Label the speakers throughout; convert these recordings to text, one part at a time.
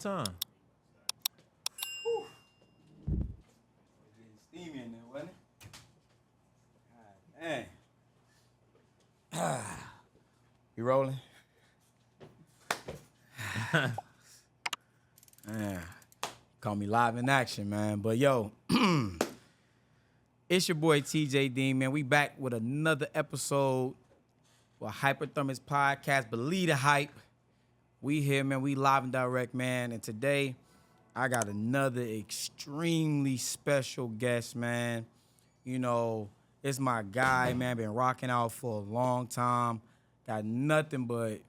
Speaker 1: time.
Speaker 2: Getting steamy in there, wasn't it? God dang. You rolling? Man, call me live in action, man. But yo, it's your boy TJ Dean, man. We back with another episode for Hyperthermix podcast. Believe the hype. We here, man. We live and direct, man. And today, I got another extremely special guest, man. You know, it's my guy, man. Been rocking out for a long time. Got nothing but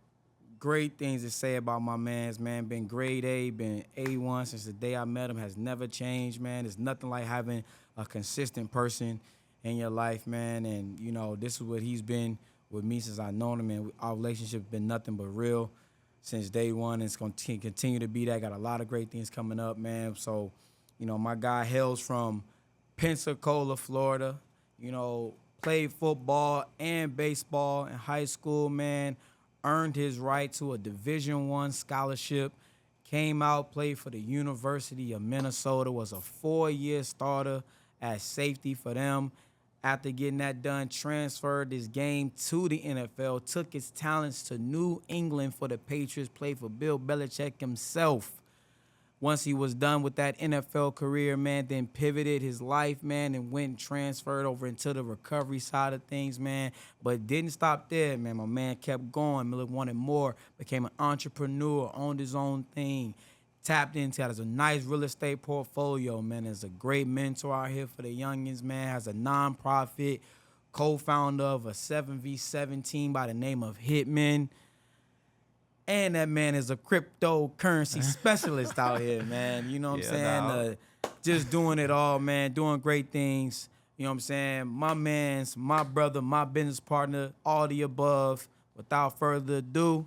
Speaker 2: great things to say about my man's, man. Been grade A, been A1 since the day I met him. Has never changed, man. It's nothing like having a consistent person in your life, man. And, you know, this is what he's been with me since I known him. And our relationship's been nothing but real since day one. It's going to continue to be that. Got a lot of great things coming up, man. So, you know, my guy hails from Pensacola, Florida. You know, played football and baseball in high school, man. Earned his right to a Division I scholarship. Came out, played for the University of Minnesota. Was a 4-year starter at safety for them. After getting that done, transferred his game to the NFL. Took his talents to New England for the Patriots. Played for Bill Belichick himself. Once he was done with that NFL career, man, then pivoted his life, man, and went and transferred over into the recovery side of things, man. But didn't stop there, man. My man kept going. Miller wanted more. Became an entrepreneur, owned his own thing. Tapped into it. Has a nice real estate portfolio, man. Is a great mentor out here for the youngins, man. Has a nonprofit, co-founder of a 7v7 team by the name of Hitmen. And that man is a cryptocurrency specialist out here, man. You know what I'm saying? Just doing it all, man. Doing great things. You know what I'm saying? My man's, my brother, my business partner, all the above. Without further ado,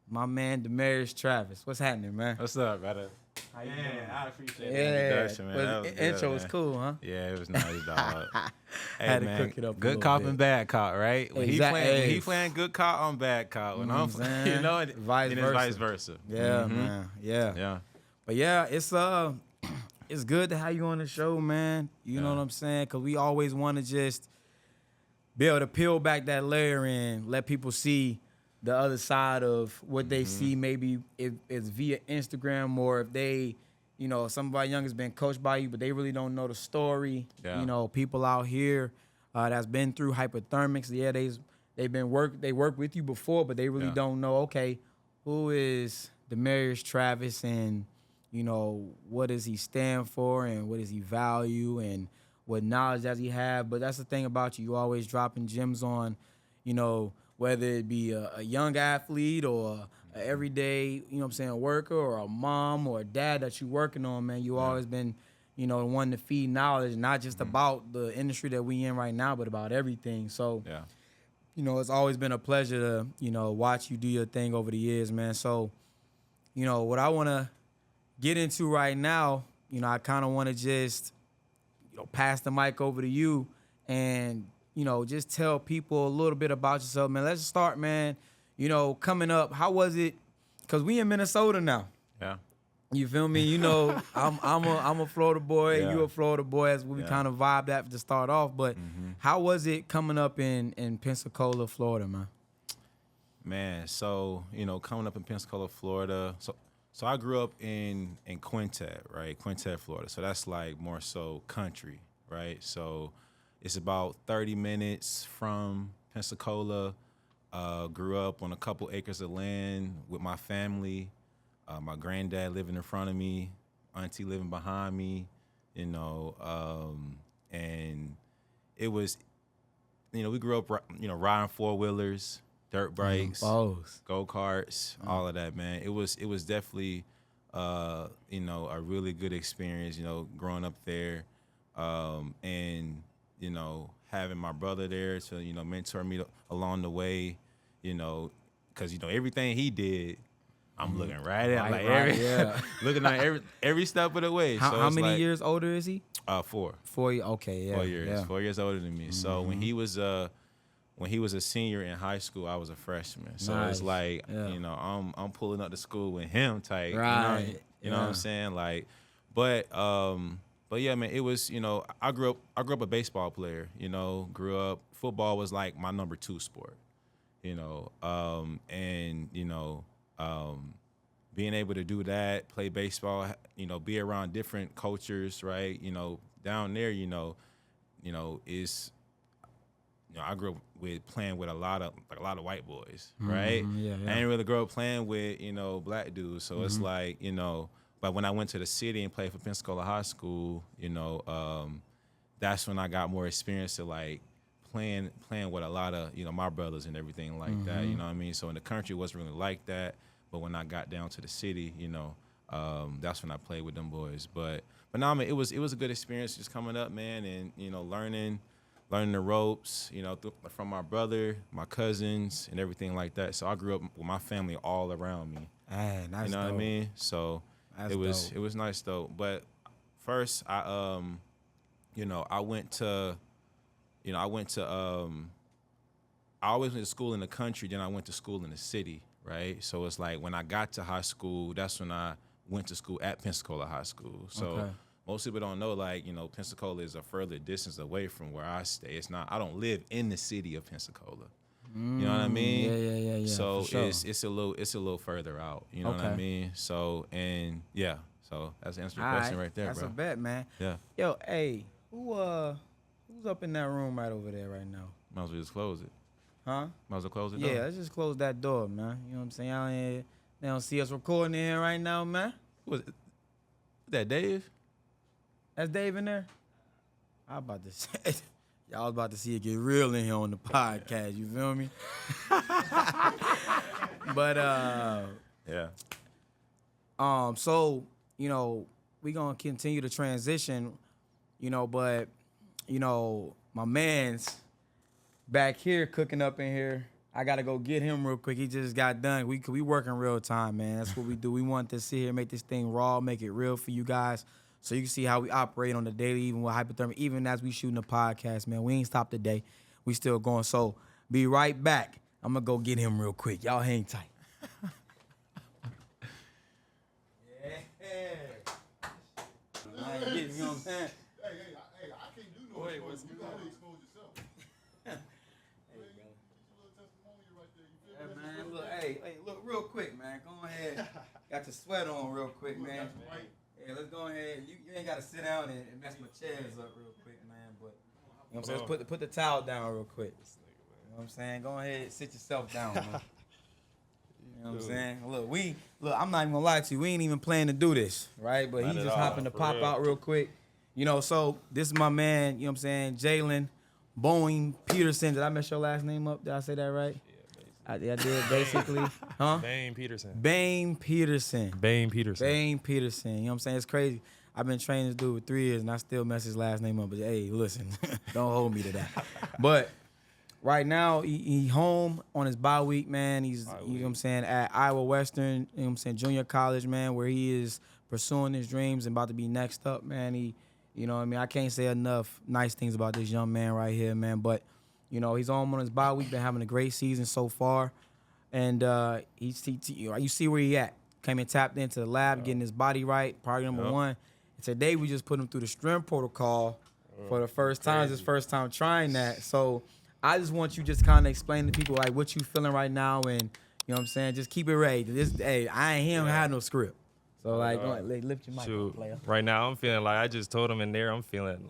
Speaker 2: my man, Demarius Travis. What's happening, man?
Speaker 1: What's up, brother?
Speaker 2: How you
Speaker 1: Man,
Speaker 2: doing?
Speaker 1: I appreciate the introduction, man. That was good,
Speaker 2: intro
Speaker 1: man.
Speaker 2: was cool, huh?
Speaker 1: Yeah, it was nice, dog. Hey,
Speaker 2: Had to
Speaker 1: man,
Speaker 2: cook it up a
Speaker 1: good
Speaker 2: little
Speaker 1: cop
Speaker 2: bit.
Speaker 1: and bad cop, right? When he playing good cop, I'm bad cop. When I'm,
Speaker 2: saying?
Speaker 1: you know, and
Speaker 2: Vice
Speaker 1: it's
Speaker 2: versa.
Speaker 1: vice versa.
Speaker 2: Yeah, man. Yeah.
Speaker 1: Yeah.
Speaker 2: But yeah, it's good to have you on the show, man. You know what I'm saying? Because we always want to just be able to peel back that layer and let people see the other side of what they see. Maybe if it's via Instagram or if they, you know, some of our youngest been coached by you, but they really don't know the story.
Speaker 1: Yeah.
Speaker 2: You know, people out here that's been through Hyperthermix. Yeah, they worked with you before, but they really don't know, okay, who is Demarius Travis and, you know, what does he stand for and what does he value and what knowledge does he have? But that's the thing about you. You always dropping gems on, you know, whether it be a young athlete or a everyday, you know what I'm saying, worker or a mom or a dad that you working on, man. You always been, you know, wanting to feed knowledge, not just about the industry that we in right now, but about everything. So, you know, it's always been a pleasure to, you know, watch you do your thing over the years, man. So, you know, what I want to get into right now, you know, I kind of want to just, you know, pass the mic over to you and, you know, just tell people a little bit about yourself, man. Let's start, man. You know, coming up, how was it? Because we in Minnesota now.
Speaker 1: Yeah.
Speaker 2: You feel me? You know, I'm a Florida boy.
Speaker 1: Yeah.
Speaker 2: You a Florida boy, as we kind of vibed at to start off. But how was it coming up in Pensacola, Florida, man?
Speaker 1: Man, so, you know, coming up in Pensacola, Florida. So I grew up in Quintet, right? Quintet, Florida. So that's like more so country, right? So it's about 30 minutes from Pensacola. Grew up on a couple acres of land with my family. My granddad living in front of me, auntie living behind me, you know. And it was, you know, we grew up, you know, riding four-wheelers, dirt bikes, go-karts, all of that, man. It was definitely, you know, a really good experience, you know, growing up there. And, you know, having my brother there to, you know, mentor me along the way, you know, because, you know, everything he did, I'm looking right at looking at every step of the way.
Speaker 2: How many years older is he?
Speaker 1: 4.
Speaker 2: 4 years. Okay, yeah.
Speaker 1: 4 years.
Speaker 2: Yeah.
Speaker 1: 4 years older than me. So when he was when he was a senior in high school, I was a freshman. So
Speaker 2: Nice.
Speaker 1: it's like,
Speaker 2: Yeah.
Speaker 1: you know, I'm pulling up to school with him type.
Speaker 2: Right.
Speaker 1: You know what I'm saying? Like, but yeah, man, it was, you know, I grew up a baseball player, you know, grew up, football was like my number 2 sport, you know, and, you know, being able to do that, play baseball, you know, be around different cultures, right? You know, down there, you know, is, you know, I grew up with playing with a lot of white boys, right?
Speaker 2: Yeah, yeah.
Speaker 1: I didn't really grow up playing with, you know, black dudes. So it's like, you know, but when I went to the city and played for Pensacola High School, you know, that's when I got more experience to like playing with a lot of, you know, my brothers and everything like that. You know what I mean? So in the country it wasn't really like that. But when I got down to the city, you know, that's when I played with them boys. But no, I mean, it was a good experience just coming up, man, and, you know, learning the ropes, you know, from my brother, my cousins, and everything like that. So I grew up with my family all around me.
Speaker 2: Man, that's
Speaker 1: You know
Speaker 2: dope.
Speaker 1: what I mean? So
Speaker 2: That's
Speaker 1: it was
Speaker 2: dope.
Speaker 1: it was nice though. But first, I you know, I always went to school in the country. Then I went to school in the city, right? So it's like when I got to high school, that's when I went to school at Pensacola High School. So.
Speaker 2: Okay.
Speaker 1: Most people don't know, like, you know, Pensacola is a further distance away from where I stay. It's not, I don't live in the city of Pensacola. You know what I mean?
Speaker 2: Yeah.
Speaker 1: So
Speaker 2: for sure.
Speaker 1: it's a little further out. You know what I
Speaker 2: Okay.
Speaker 1: mean? So, and yeah, so that's the answer to your
Speaker 2: All
Speaker 1: question right there,
Speaker 2: That's
Speaker 1: bro.
Speaker 2: a bet, man.
Speaker 1: Yeah.
Speaker 2: Yo, hey, who's up in that room right over there right now?
Speaker 1: Might as well just close it.
Speaker 2: Huh?
Speaker 1: Might as well close it.
Speaker 2: Yeah, let's just close that door, man. You know what I'm saying? Y'all ain't, they don't see us recording in here right now, man.
Speaker 1: Was that Dave?
Speaker 2: That's Dave in there? I about to say, y'all about to see it get real in here on the podcast. You feel me? But
Speaker 1: Yeah.
Speaker 2: so you know, we gonna continue to transition, you know, but you know, my man's back here cooking up in here. I gotta go get him real quick. He just got done. We working real time, man. That's what we do. We want to sit here, make this thing raw, make it real for you guys, so you can see how we operate on the daily, even with Hyperthermix, even as we shooting the podcast, man. We ain't stopped today. We still going. So be right back. I'm gonna go get him real quick. Y'all hang tight. You know what I'm saying?
Speaker 3: Hey, I can't do no exposure. You gotta expose yourself. Get your little testimonial right there. You feel me?
Speaker 2: Man, look, hey, look, real quick, man. Go ahead. Got your sweat on real quick, man.
Speaker 3: Right.
Speaker 2: Yeah, let's go ahead. You ain't got to sit down and mess my chairs up real quick, man. But you know what I'm saying? Let's put the towel down real quick. You know what I'm saying? Go ahead, sit yourself down, man. You know what I'm saying? Look, I'm not even gonna lie to you. We ain't even planning to do this, right? But he
Speaker 4: Not at
Speaker 2: just
Speaker 4: all,
Speaker 2: happened to
Speaker 4: for
Speaker 2: pop
Speaker 4: real.
Speaker 2: out real quick. You know, so this is my man, you know what I'm saying, Jalen Boeing Peterson. Did I mess your last name up? Did I say that right? I did, basically. Huh?
Speaker 4: Bane Peterson.
Speaker 2: Bane Peterson.
Speaker 4: Bane Peterson.
Speaker 2: Bane Peterson. You know what I'm saying? It's crazy. I've been training this dude for 3 years and I still mess his last name up. But hey, listen, don't hold me to that. But right now, he home on his bye week, man. He's, you know what I'm saying, at Iowa Western, you know what I'm saying, junior college, man, where he is pursuing his dreams and about to be next up, man. You know what I mean? I can't say enough nice things about this young man right here, man. But, you know, he's home on his bye week, been having a great season so far. And you see where he at. Came and tapped into the lab, getting his body right, priority number one. And today we just put him through the strength protocol for the first time. It's his first time trying that. So I just want you just kind of explain to people like what you feeling right now, and you know what I'm saying. Just keep it ready. Hey, I ain't him have no script. So like, go ahead, lift your mic,
Speaker 4: Shoot.
Speaker 2: up, player.
Speaker 4: Right now, I'm feeling like I just told him in there. I'm feeling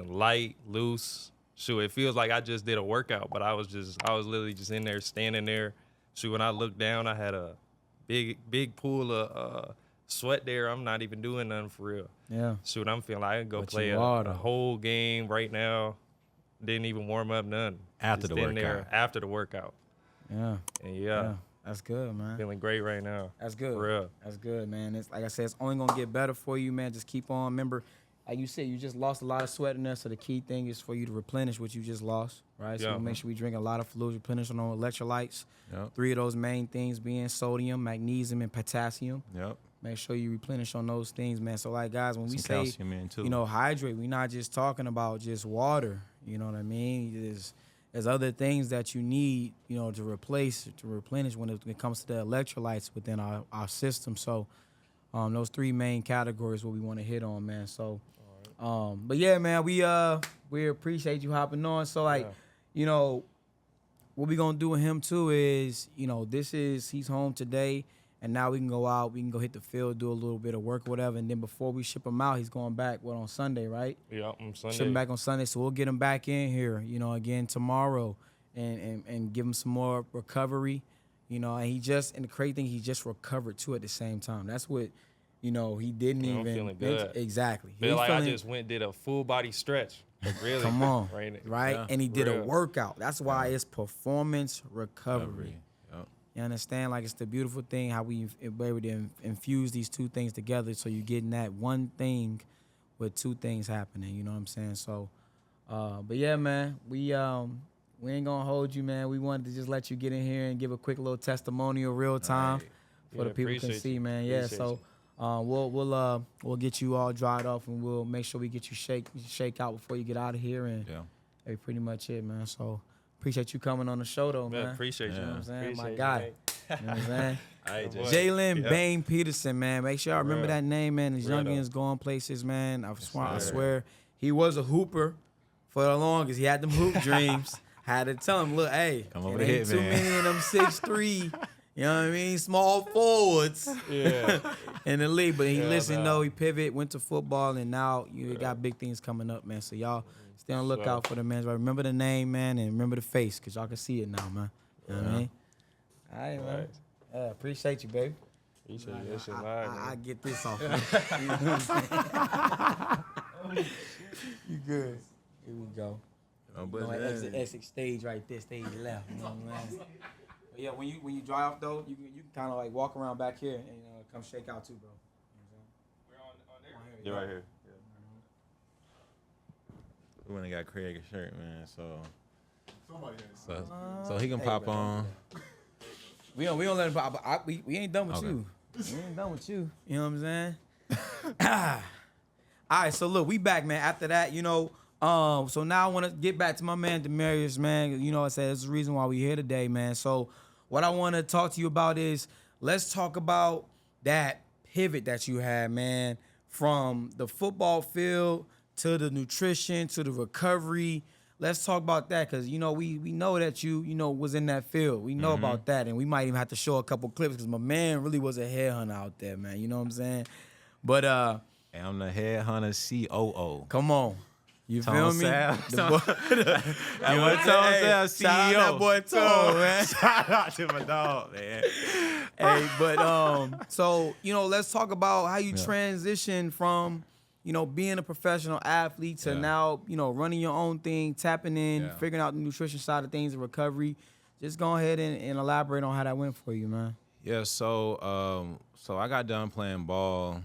Speaker 4: light, loose. Shoot, it feels like I just did a workout, but I was literally just in there, standing there. Shoot, when I looked down, I had a big pool of sweat there. I'm not even doing nothing for real.
Speaker 2: Yeah.
Speaker 4: Shoot, I'm feeling like I could go
Speaker 2: But
Speaker 4: play
Speaker 2: you are, though.
Speaker 4: a whole game right now. Didn't even warm up, none.
Speaker 1: After
Speaker 4: Just
Speaker 1: the
Speaker 4: in there
Speaker 1: workout.
Speaker 4: after the workout.
Speaker 2: Yeah.
Speaker 4: And
Speaker 2: Yeah. That's good, man.
Speaker 4: feeling great right now.
Speaker 2: That's good.
Speaker 4: For real.
Speaker 2: That's good, man. It's like I said, it's only gonna get better for you, man. Just keep on. Remember, like you said, you just lost a lot of sweat in there. So the key thing is for you to replenish what you just lost, right? So
Speaker 4: Yeah.
Speaker 2: we make sure we drink a lot of fluids, replenish on electrolytes.
Speaker 1: Yep.
Speaker 2: 3 of those main things being sodium, magnesium, and potassium.
Speaker 1: Yep.
Speaker 2: Make sure you replenish on those things, man. So like guys, when we
Speaker 1: Some
Speaker 2: say,
Speaker 1: calcium in too.
Speaker 2: you know, hydrate, we're not just talking about just water. You know what I mean? there's other things that you need, you know, to replenish when it comes to the electrolytes within our system. So those three main categories what we want to hit on, man. So but yeah, man, we appreciate you hopping on. So like, you know, what we gonna do with him too is, you know, he's home today, and now we can go out, we can go hit the field, do a little bit of work or whatever, and then before we ship him out, he's going back on Sunday, right?
Speaker 4: Yeah, on Sunday.
Speaker 2: Ship him back on Sunday, so we'll get him back in here, you know, again tomorrow, and give him some more recovery, you know. And the crazy thing, he just recovered too at the same time. That's what, you know, he didn't
Speaker 4: I'm
Speaker 2: even
Speaker 4: feeling good.
Speaker 2: Exactly.
Speaker 4: Feel like I just did a full body stretch. Really,
Speaker 2: come on,
Speaker 4: right?
Speaker 1: Yeah.
Speaker 2: And he did a
Speaker 4: Real.
Speaker 2: workout. That's why it's performance recovery.
Speaker 1: Yep.
Speaker 2: You understand? Like, it's the beautiful thing how we able to infuse these two things together, so you're getting that one thing with two things happening. You know what I'm saying? So, but yeah, man, we ain't gonna hold you, man. We wanted to just let you get in here and give a quick little testimonial, real time,
Speaker 1: Right.
Speaker 2: for the people can
Speaker 4: appreciate
Speaker 2: see,
Speaker 4: you.
Speaker 2: man. Yeah,
Speaker 4: Appreciate
Speaker 2: so. We'll get you all dried off, and we'll make sure we get you shake out before you get out of here, and that's pretty much it, man. So appreciate you coming on the show, though, man.
Speaker 4: Appreciate you.
Speaker 2: You know what I'm saying?
Speaker 4: Appreciate
Speaker 2: My
Speaker 4: you,
Speaker 2: guy.
Speaker 4: man.
Speaker 2: You know what I'm saying? Jalen Bain Peterson, man. Make sure I remember
Speaker 4: Real.
Speaker 2: that name, man. His
Speaker 4: Real
Speaker 2: youngins going places, man. I
Speaker 1: sir.
Speaker 2: swear he was a hooper for the longest. He had them hoop dreams. Had to tell him, look, hey,
Speaker 1: Come over
Speaker 2: it
Speaker 1: to
Speaker 2: ain't
Speaker 1: hit,
Speaker 2: too
Speaker 1: man.
Speaker 2: many of them 6'3", you know what I mean, small forwards
Speaker 4: Yeah.
Speaker 2: in the league. But he
Speaker 4: Yeah,
Speaker 2: listened,
Speaker 4: man.
Speaker 2: though. He pivot, went to football, and now you got big things coming up, man. So y'all stay on the lookout for the man. Remember the name, man, and remember the face, because y'all can see it now, man. You know what I mean? All right, man.
Speaker 4: Right.
Speaker 2: Yeah, appreciate you, baby.
Speaker 4: Appreciate you. That shit live,
Speaker 2: I
Speaker 4: man.
Speaker 2: get this off. You know what I'm saying? You good. Here we go.
Speaker 1: But
Speaker 2: You know, exit stage right there, stage left. You know what I'm saying? But yeah, when you dry off though, you can kind of like walk around back here and come shake out too, bro. You know what I'm saying?
Speaker 4: You're right here.
Speaker 1: We went and got Craig a shirt, man. So
Speaker 3: Somebody had
Speaker 1: so he can
Speaker 2: Hey,
Speaker 1: pop
Speaker 2: bro.
Speaker 1: on.
Speaker 2: We don't let him pop. We ain't done with
Speaker 1: Okay.
Speaker 2: you. We ain't done with you. You know what I'm saying? All right, so look, we back, man. After that, you know, so now I want to get back to my man Demarius, man. You know, I said that's the reason why we here today, man. So what I want to talk to you about is, let's talk about that pivot that you had, man, from the football field to the nutrition to the recovery. Let's talk about that, because, you know, we know that you know, was in that field. We know about that, and we might even have to show a couple clips, because my man really was a headhunter out there, man. You know what I'm saying? But
Speaker 1: And I'm the headhunter COO.
Speaker 2: come on. You feel
Speaker 1: Tone
Speaker 2: me?
Speaker 1: Sal.
Speaker 2: The boy,
Speaker 1: That boy Tone Sal,
Speaker 2: shout out
Speaker 1: CEO.
Speaker 2: that boy Tone, man.
Speaker 1: Shout out to my dog, man.
Speaker 2: Hey, but so, you know, let's talk about how you transition from, you know, being a professional athlete to now, you know, running your own thing, tapping in, figuring out the nutrition side of things and recovery. Just go ahead and elaborate on how that went for you, man.
Speaker 1: Yeah, so I got done playing ball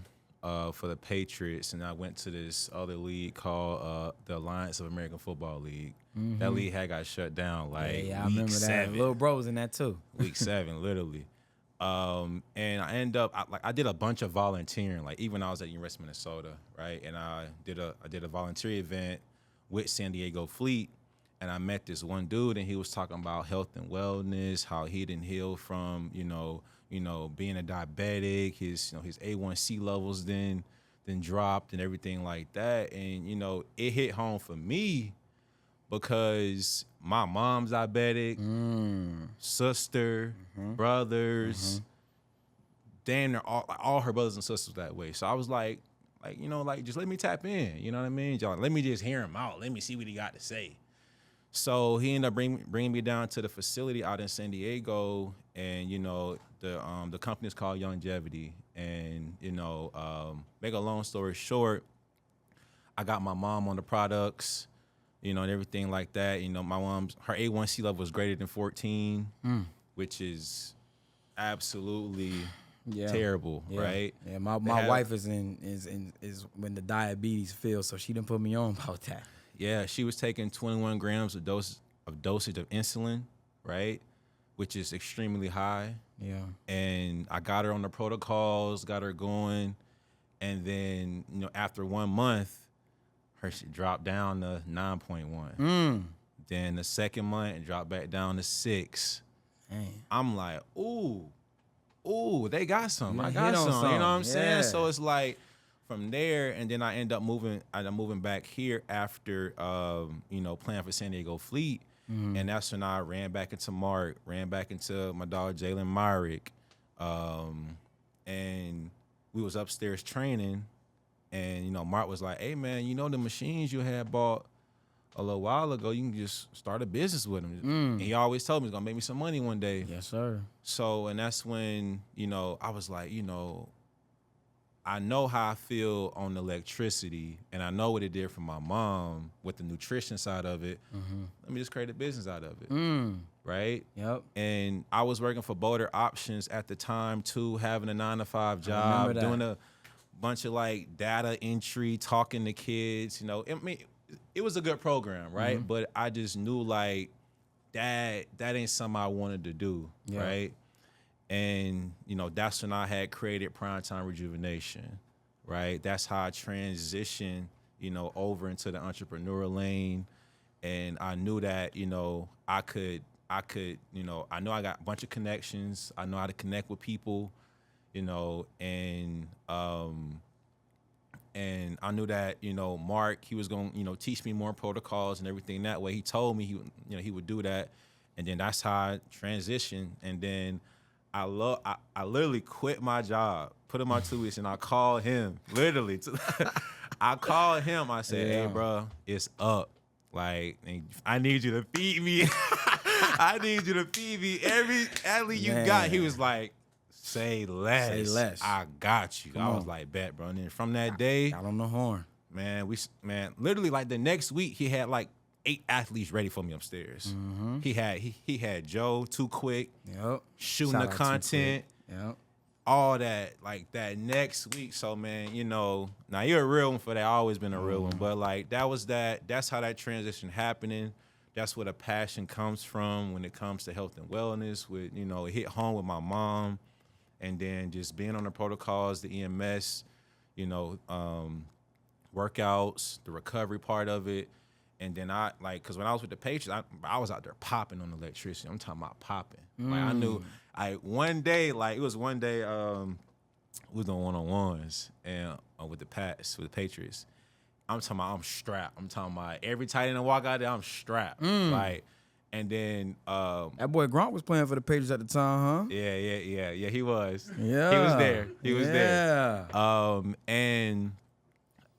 Speaker 1: for the Patriots, and I went to this other league called the Alliance of American Football League. That league had got shut down like
Speaker 2: I
Speaker 1: week
Speaker 2: remember that.
Speaker 1: 7.
Speaker 2: Little bro was in that too.
Speaker 1: Week 7, literally. And I end up I did a bunch of volunteering, like even when I was at University of Minnesota, right? And I did a volunteer event with San Diego Fleet, and I met this one dude, and he was talking about health and wellness, how he didn't heal from you know being a diabetic, his A1C levels then dropped and everything like that, and you know it hit home for me because my mom's diabetic, sister, brothers, damn near all her brothers and sisters that way. So I was like, you know, like just let me tap in. You know what I mean? Let me just hear him out. Let me see what he got to say. So he ended up bringing me down to the facility out in San Diego, and you know the company is called Longevity, and you know make a long story short, I got my mom on the products, you know, and everything like that. You know, my mom's her A1C level was greater than 14, which is absolutely terrible, right?
Speaker 2: Yeah, my wife is when the diabetes feels, so she didn't put me on about that.
Speaker 1: Yeah, she was taking 21 grams of dosage of insulin, right, which is extremely high.
Speaker 2: Yeah.
Speaker 1: And I got her on the protocols, got her going, and then after 1 month, her shit dropped down to 9.1. Then the second month, it dropped back down to 6.
Speaker 2: Dang.
Speaker 1: I'm like, ooh, they got some.
Speaker 2: You
Speaker 1: I
Speaker 2: hit
Speaker 1: got
Speaker 2: on
Speaker 1: some. You know what I'm
Speaker 2: something.
Speaker 1: saying?
Speaker 2: Yeah.
Speaker 1: So it's like from there, and then I end up moving. I end up moving back here after, playing for San Diego Fleet, and that's when I ran back into Mark, ran back into my dog Jalen Myrick, and we was upstairs training, and Mark was like, "Hey man, the machines you had bought a little while ago, you can just start a business with them." And he always told me he's gonna make me some money one day.
Speaker 2: Yes, sir.
Speaker 1: So, and that's when, I was like, I know how I feel on electricity, and I know what it did for my mom with the nutrition side of it. Let me just create a business out of it, right?
Speaker 2: Yep.
Speaker 1: And I was working for Boulder Options at the time too, having a 9-to-5 job,
Speaker 2: remember that.
Speaker 1: doing a bunch of like data entry, talking to kids. I mean, it was a good program, right? But I just knew like that ain't something I wanted to do, right? And, that's when I had created Primetime Rejuvenation, right? That's how I transitioned, over into the entrepreneurial lane. And I knew that, I could, I know I got a bunch of connections. I know how to connect with people, and I knew that, Mark, he was going to, teach me more protocols and everything that way. He told me he would do that. And then that's how I transitioned. And then I literally quit my job, put in my 2 weeks, and I called him, literally. I called him. I said, "Hey, bro, it's up. Like, I need you to feed me. I need you to feed me every athlete you got." He was like, Say less.
Speaker 2: Say less.
Speaker 1: I got you.
Speaker 2: Come
Speaker 1: I was
Speaker 2: on.
Speaker 1: like, bet, bro. And then from that day,
Speaker 2: Got on the horn.
Speaker 1: man, literally like the next week, he had like 8 athletes ready for me upstairs. He had Joe, Too Quick,
Speaker 2: Yep.
Speaker 1: shooting
Speaker 2: Shout
Speaker 1: the
Speaker 2: out to
Speaker 1: content,
Speaker 2: Quick. Yep.
Speaker 1: all that, like that next week. So man, now you're a real one for that. I always been a real one. But like that's how that transition happening. That's where the passion comes from when it comes to health and wellness. With it hit home with my mom, and then just being on the protocols, the EMS, workouts, the recovery part of it. And then because when I was with the Patriots, I was out there popping on electricity. I'm talking about popping. Like I knew, one day, we was doing one-on-ones and with the Patriots. I'm talking about I'm strapped. I'm talking about every tight end I walk out there, I'm strapped. Like, and then
Speaker 2: That boy Grant was playing for the Patriots at the time, huh?
Speaker 1: yeah, he was.
Speaker 2: Yeah.
Speaker 1: He was there. He was there.
Speaker 2: Yeah.
Speaker 1: And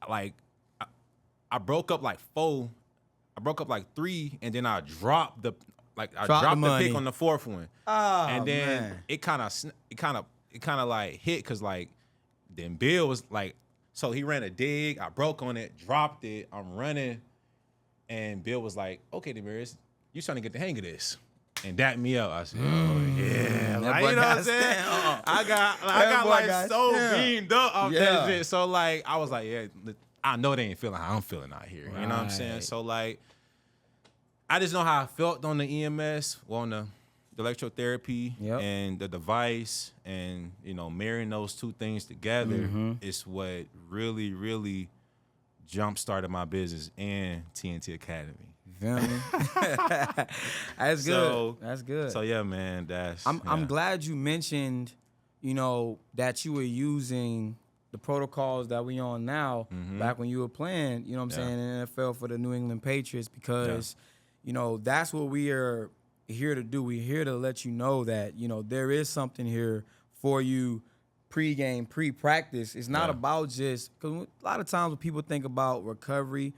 Speaker 1: like I broke up like 4. I broke up like 3, and then I dropped the pick on the 4th one.
Speaker 2: Oh,
Speaker 1: and then
Speaker 2: man.
Speaker 1: it kind of like hit because like then Bill was like, so he ran a dig. I broke on it, dropped it. I'm running, and Bill was like, "Okay, Demaris, you trying to get the hang of this?" And dapped me up. I said, "Oh yeah,
Speaker 2: That
Speaker 1: like,
Speaker 2: boy
Speaker 1: you know what I'm
Speaker 2: got
Speaker 1: saying?"
Speaker 2: stamped.
Speaker 1: I got
Speaker 2: That boy
Speaker 1: like
Speaker 2: got
Speaker 1: so
Speaker 2: stamped.
Speaker 1: beamed up off
Speaker 2: Yeah.
Speaker 1: that shit. So like I was like, "Yeah, I know they ain't feeling how I'm feeling out here." You know what I'm saying?
Speaker 2: Right.
Speaker 1: So like, I just know how I felt on the EMS, on the electrotherapy
Speaker 2: Yep.
Speaker 1: and the device, and marrying those two things together is what really, really jump started my business and TNT Academy.
Speaker 2: You feel me? That's good.
Speaker 1: So-
Speaker 2: That's good.
Speaker 1: So yeah, man,
Speaker 2: I'm glad you mentioned, that you were using the protocols that we on now back when you were playing, you know what I'm
Speaker 1: Yeah.
Speaker 2: saying, in the NFL for the New England Patriots, because, that's what we are here to do. We're here to let you know that, there is something here for you pre-game, pre-practice. It's not
Speaker 1: Yeah.
Speaker 2: about just, because a lot of times when people think about recovery,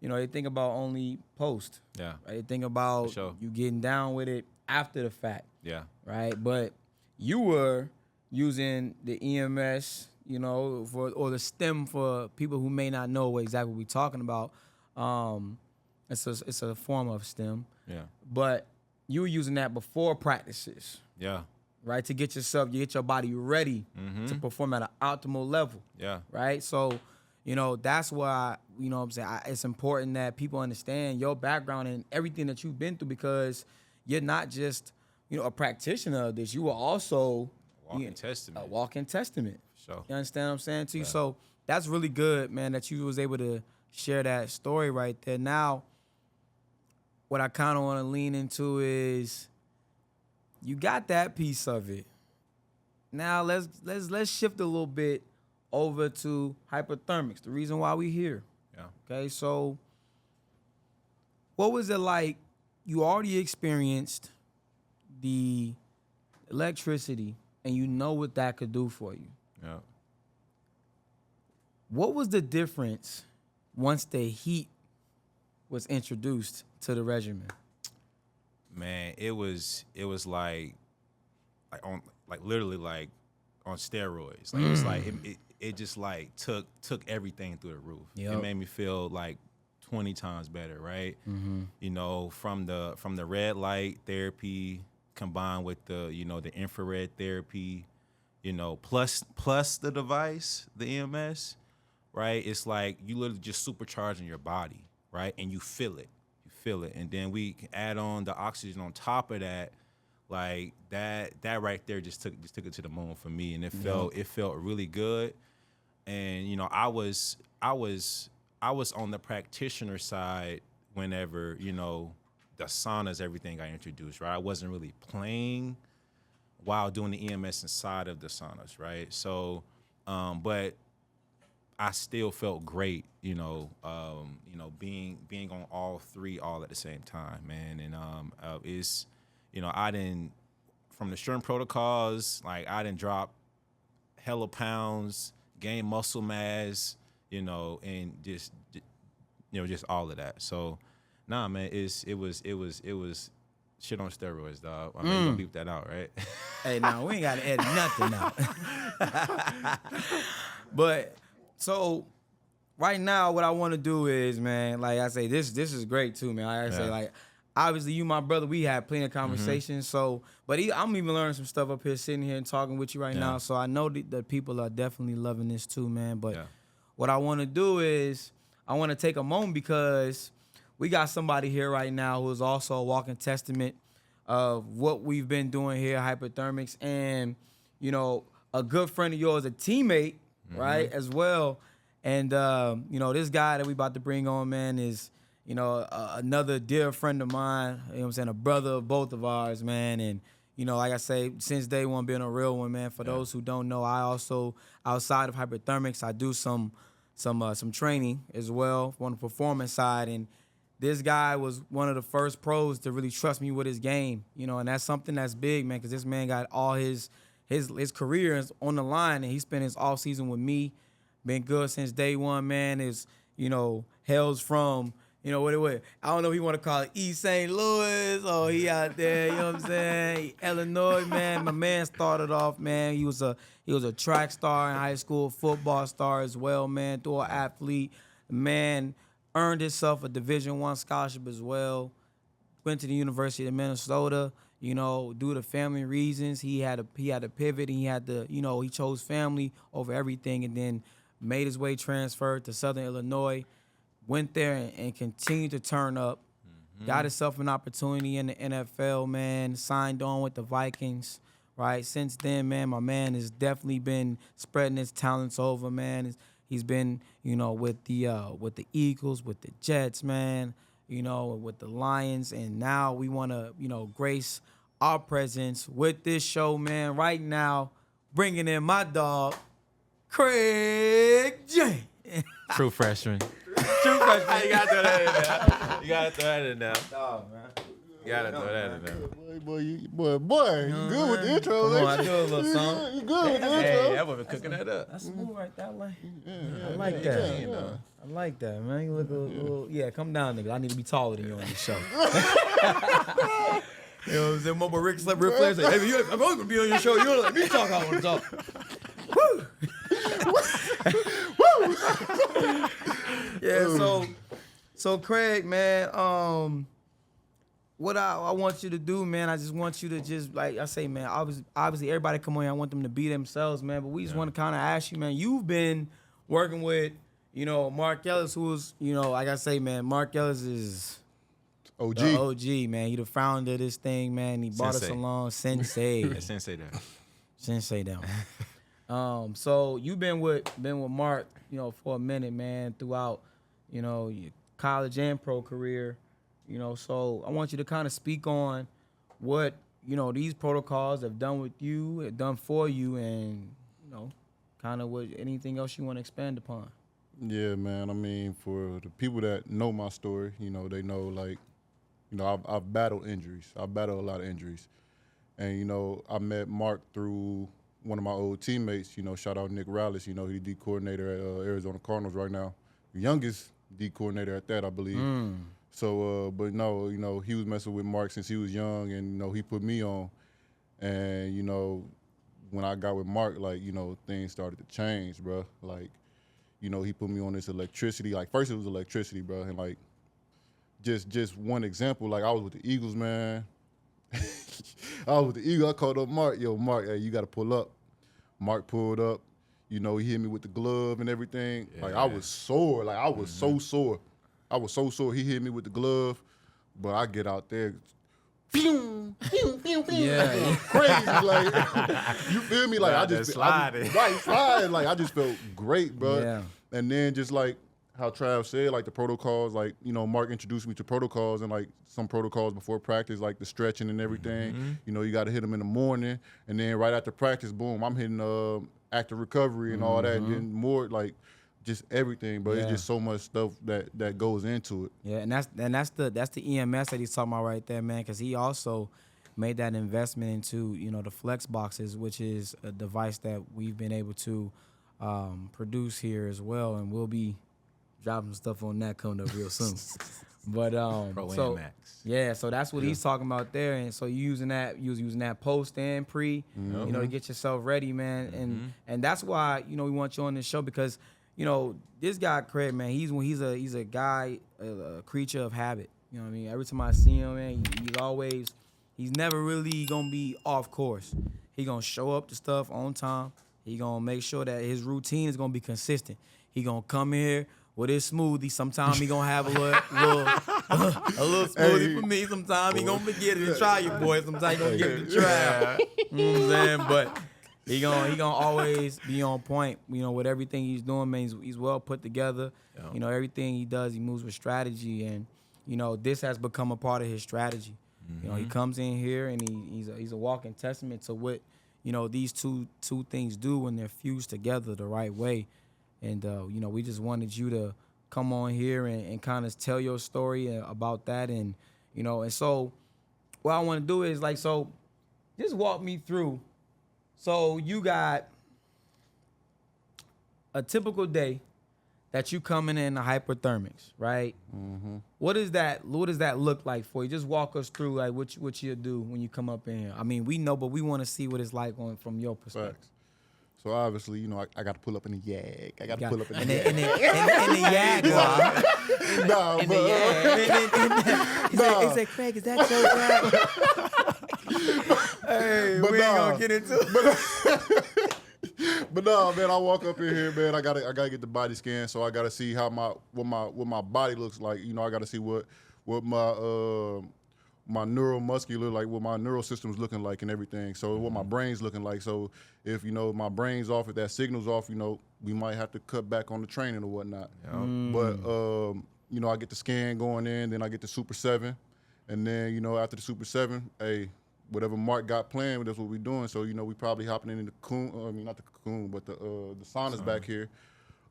Speaker 2: they think about only post.
Speaker 1: Yeah,
Speaker 2: Right? They think about
Speaker 1: For sure.
Speaker 2: you getting down with it after the fact,
Speaker 1: yeah,
Speaker 2: right? But you were using the EMS, or the STEM for people who may not know exactly what we're talking about. It's a form of STEM,
Speaker 1: yeah,
Speaker 2: but you were using that before practices,
Speaker 1: yeah,
Speaker 2: right? To get your body ready to perform at an optimal level,
Speaker 1: yeah,
Speaker 2: right? So, that's why, what I'm saying, it's important that people understand your background and everything that you've been through, because you're not just, a practitioner of this. You are also
Speaker 1: Walking testament.
Speaker 2: a walking testament.
Speaker 1: So
Speaker 2: You understand what I'm saying to you?
Speaker 1: Yeah.
Speaker 2: So that's really good, man, that you was able to share that story right there. Now, what I kind of want to lean into is you got that piece of it. Now let's shift a little bit over to Hyperthermix, the reason why we here.
Speaker 1: Yeah.
Speaker 2: Okay, so what was it like? You already experienced the electricity and you know what that could do for you.
Speaker 1: Yeah.
Speaker 2: What was the difference once the heat was introduced to the regimen?
Speaker 1: Man, it was literally like on steroids. Like it's like it just like took everything through the roof.
Speaker 2: Yep.
Speaker 1: It made me feel like 20 times better, right?
Speaker 2: Mm-hmm.
Speaker 1: You know, from the red light therapy combined with the infrared therapy, plus the device, the EMS, right? It's like you literally just supercharging your body, right? And you feel it. And then we can add on the oxygen on top of that. Like that right there just took it to the moon for me, and it felt really good. And I was on the practitioner side whenever the saunas, everything got introduced, right? I wasn't really playing while doing the EMS inside of the saunas, right? So, but I still felt great, being on all three all at the same time, man. And I didn't, from the shrimp protocols, like I didn't drop hella pounds, gain muscle mass, and just all of that. So, nah, man, it was shit on steroids, dog. I mean, you gonna beep that out, right?
Speaker 2: Hey, now we ain't gotta edit nothing out. But so right now, what I want to do is, man, like I say, this is great too, man. Like I say, like obviously you, my brother, we had plenty of conversations. So, but I'm even learning some stuff up here, sitting here and talking with you right now. So I know that people are definitely loving this too, man. But what I want to do is I want to take a moment because we got somebody here right now who is also a walking testament of what we've been doing here at Hyperthermix, and a good friend of yours, a teammate, right, as well. And this guy that we about to bring on, man, is another dear friend of mine. You know what I'm saying, a brother of both of ours, man. And like I say, since day one, being a real one, man. For those who don't know, I also, outside of Hyperthermix, I do some training as well on the performance side. And this guy was one of the first pros to really trust me with his game, and that's something that's big, man, because this man got all his career is on the line, and he spent his off season with me. Been good since day one, man. Is hails from what I don't know if you want to call it East St. Louis or he out there, what I'm saying, Illinois, man. My man started off, man. He was a track star in high school, football star as well, man. Through an athlete, man. Earned himself a Division I scholarship as well. Went to the University of Minnesota. Due to family reasons, he had to pivot, and he had to, he chose family over everything, and then made his way transferred to Southern Illinois. Went there and continued to turn up. Got himself an opportunity in the NFL, man. Signed on with the Vikings, right? Since then, man, my man has definitely been spreading his talents over, man. He's been, with the Eagles, with the Jets, man, with the Lions. And now we want to, grace our presence with this show, man. Right now, bringing in my dog, Craig J.
Speaker 1: True freshman.
Speaker 2: True freshman.
Speaker 1: You gotta throw that in there. You gotta throw that in there.
Speaker 2: Dog, man.
Speaker 1: You gotta throw that in there.
Speaker 3: Boy, you good with the intro.
Speaker 2: Come on, I do a little something.
Speaker 3: You good with the intro.
Speaker 1: Hey, that woman cooking that up.
Speaker 2: That's smooth right that way. I like that. I like that, man. You look a little, come down, nigga. I need to be taller than you on this show. You know what I'm saying? My boy Rick Flair said, hey, I'm only gonna be on your show. You don't let me talk how I want to talk. Woo! Yeah, so Craig, man, what I want you to do, man, I just want you to just, like I say, man, obviously everybody come on here, I want them to be themselves, man, but we just want to kind of ask you, man, you've been working with, Mark Ellis, who's, like I say, man, Mark Ellis is
Speaker 3: OG.
Speaker 2: the OG, man. He the founder of this thing, man. He brought us
Speaker 1: Sensei.
Speaker 2: along, Sensei.
Speaker 1: Yeah, Sensei there.
Speaker 2: Sensei down. So you've been with Mark, for a minute, man, throughout, your college and pro career. You know, so I want you to kind of speak on what, you know, these protocols have done with you, have done for you, and, you know, kind of what anything else you want to expand upon.
Speaker 3: Yeah, man. I mean, for the people that know my story, you know, they know, like, you know, I've battled injuries. I've battled a lot of injuries. And, you know, I met Mark through one of my old teammates, you know, shout out Nick Rallis. You know, he's D coordinator at Arizona Cardinals right now. The youngest D coordinator at that, I believe. So, but no, you know, he was messing with Mark since he was young, and, you know, he put me on. And, you know, when I got with Mark, like, you know, things started to change, bro. Like, you know, he put me on this electricity. Like, first it was electricity, bro. And, like, just one example, like, I was with the Eagles, man. I was with the Eagles. I called up Mark. Yo, Mark, hey, you got to pull up. Mark pulled up. You know, he hit me with the glove and everything. Yeah. Like, I was sore. Like, I was so sore. I was so sore. He hit me with the glove, but I get out there. Pew, pew, pew, pew.
Speaker 2: Yeah.
Speaker 3: Crazy. Like, you feel me? Like, I just
Speaker 1: sliding.
Speaker 3: Sliding. Like, I just felt great, bro.
Speaker 2: Yeah.
Speaker 3: And then just like how Trav said, like the protocols, like, you know, Mark introduced me to protocols, and like some protocols before practice, like the stretching and everything. You know, you got to hit them in the morning, and then right after practice, boom, I'm hitting active recovery and all that, and then more like just everything, but it's just so much stuff that goes into it.
Speaker 2: Yeah, and that's the EMS that he's talking about right there, man, because he also made that investment into, you know, the flex boxes, which is a device that we've been able to produce here as well, and we'll be dropping stuff on that coming up real soon. But
Speaker 1: Pro
Speaker 2: so
Speaker 1: and Max.
Speaker 2: yeah, so that's what he's talking about there, and so you was using that post and pre, you know, to get yourself ready, man, and that's why, you know, we want you on this show, because, you know, this guy Craig, man, he's a guy, a creature of habit. You know what I mean? Every time I see him, man, he's never really gonna be off course. He gonna show up to stuff on time. He gonna make sure that his routine is gonna be consistent. He gonna come in here with his smoothie. Sometimes he gonna have a little smoothie for me. Sometimes he gonna forget it and try your boy. Sometimes he gonna get it to try. You know what I'm saying? But he gonna always be on point. You know, with everything he's doing, man. He's well put together. Yeah. You know, everything he does, he moves with strategy, and, you know, this has become a part of his strategy. You know, he comes in here and he's a walking testament to what, you know, these two things do when they're fused together the right way. And, you know, we just wanted you to come on here and kind of tell your story about that. And, you know, and so what I want to do is, like, so just walk me through. So you got a typical day that you coming in the Hyperthermix, right? What does that look like for you? Just walk us through, like, what you do when you come up in here. I mean, we know, but we want to see what it's like from your perspective.
Speaker 3: Facts. So obviously, you know, I got to pull up in the YAG. I got to pull up in the
Speaker 2: YAG. In the Jaguar.
Speaker 3: Nah,
Speaker 2: in the YAG. He said, Craig, is that your job? Hey, we ain't gonna get into it.
Speaker 3: But no, man, I walk up in here, man. I gotta get the body scan, so I gotta see how what my body looks like. You know, I gotta see what my neuromuscular, like what my neural system's looking like and everything. So what my brain's looking like. So if, you know, my brain's off, if that signal's off, you know, we might have to cut back on the training or whatnot. But you know, I get the scan going in, then I get the Super 7, and then, you know, after the Super 7, hey, whatever Mark got planned, that's what we're doing. So, you know, we probably hopping in the cocoon. I mean, not the cocoon, but the sauna's back here.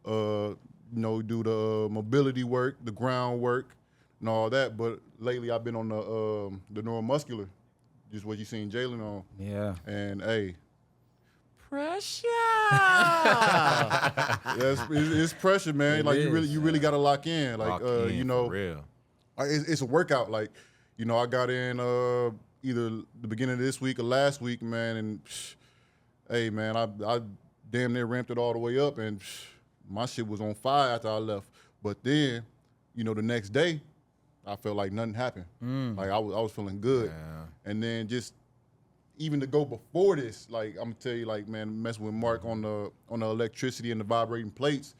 Speaker 3: You know, do the mobility work, the ground work, and all that. But lately, I've been on the neuromuscular, just what you seen Jalen on.
Speaker 2: Yeah.
Speaker 3: And hey,
Speaker 1: Pressure.
Speaker 3: it's pressure, man. Like you really got to lock in. Like you know,
Speaker 1: for real.
Speaker 3: It's a workout. Like, you know, I got in either the beginning of this week or last week, man, and hey, man, I damn near ramped it all the way up, and my shit was on fire after I left. But then, you know, the next day, I felt like nothing happened. Like I was feeling good, and then just even to go before this, like I'm gonna tell you, like, man, messing with Mark on the electricity and the vibrating plates,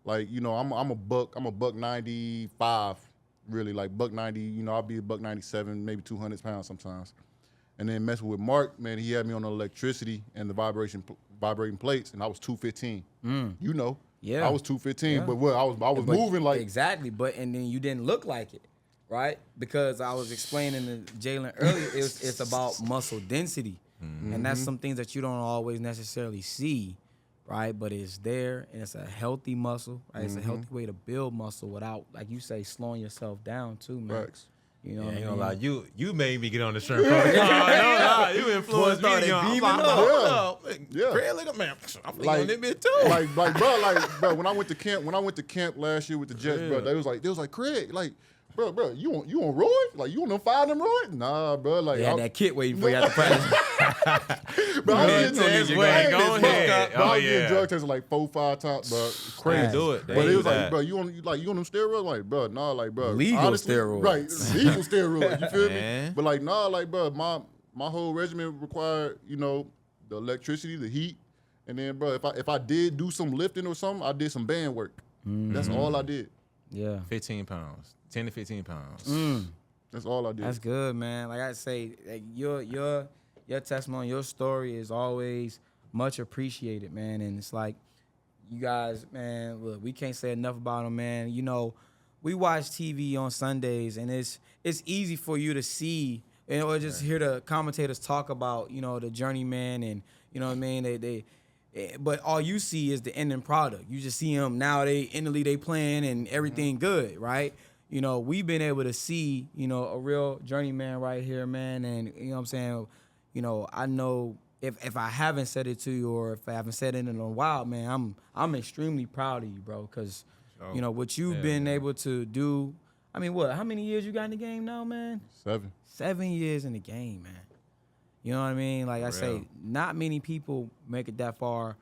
Speaker 3: like, you know, I'm a buck 95. Really, like $190, you know, I'll be $197, maybe 200 pounds sometimes. And then messing with Mark, man, he had me on the electricity and the vibrating plates, and I was 215. You know,
Speaker 2: yeah,
Speaker 3: I was 215, but what I was moving like
Speaker 2: exactly. But and then you didn't look like it. right? Because I was explaining to Jalen earlier, it's about muscle density. And that's some things that you don't always necessarily see, right? But it's there, and it's a healthy muscle, right? It's a healthy way to build muscle without, like you say, slowing yourself down too, man.
Speaker 3: Facts.
Speaker 2: You know
Speaker 5: Yeah,
Speaker 2: what I
Speaker 5: ain't
Speaker 2: mean?
Speaker 5: gonna lie, you made me get on the shrimp protocol. No, you influenced me.
Speaker 2: started
Speaker 5: To get on. I'm
Speaker 2: beaming
Speaker 5: like,
Speaker 2: up.
Speaker 5: hold up.
Speaker 3: Yeah.
Speaker 5: Craig, look at man. I'm
Speaker 3: Like-
Speaker 5: on that bit too.
Speaker 3: bro, when I went to camp last year with the Jets, bro, they was like, Craig, like, bro, you on Roy? Like, you on them fire them Roy? Nah, bro, like,
Speaker 2: They had that kit waiting for you at the practice.
Speaker 3: bro, I was
Speaker 5: Test
Speaker 3: getting
Speaker 5: way,
Speaker 3: bro,
Speaker 5: go ahead.
Speaker 3: bro, I
Speaker 5: Oh,
Speaker 3: was getting
Speaker 5: yeah.
Speaker 3: drug tested like 4-5 times, bro. Crazy.
Speaker 2: They
Speaker 1: do it. They
Speaker 3: But it
Speaker 1: do
Speaker 3: was like,
Speaker 1: that.
Speaker 3: bro, you on them steroids? Like, bro, nah, like, bro.
Speaker 2: Legal
Speaker 3: honestly,
Speaker 2: steroids.
Speaker 3: Right, legal steroids. You feel me?
Speaker 1: Man.
Speaker 3: But like, nah, like, bro, my whole regimen required, the electricity, the heat, and then, bro, if I did do some lifting or something, I did some band work. That's all I did.
Speaker 2: Yeah.
Speaker 1: 15 pounds, 10 to 15 pounds.
Speaker 3: That's all I did.
Speaker 2: That's good, man. Like I say, like your testimony, your story is always much appreciated, man. And it's like you guys, man. Look, we can't say enough about them, man. You know, we watch TV on Sundays, and it's easy for you to see, or just hear the commentators talk about, the journeyman, and you know what I mean. But all you see is the ending product. You just see them now. In the league, they playing and everything good, right? We've been able to see, a real journeyman right here, man. And, you know what I'm saying? I know if I haven't said it to you or if I haven't said it in a while, man, I'm extremely proud of you, bro. Because, what you've been able to do. I mean, how many years you got in the game now, man?
Speaker 3: 7.
Speaker 2: 7 years in the game, man. You know what I mean? Like I say, not many people make it that far.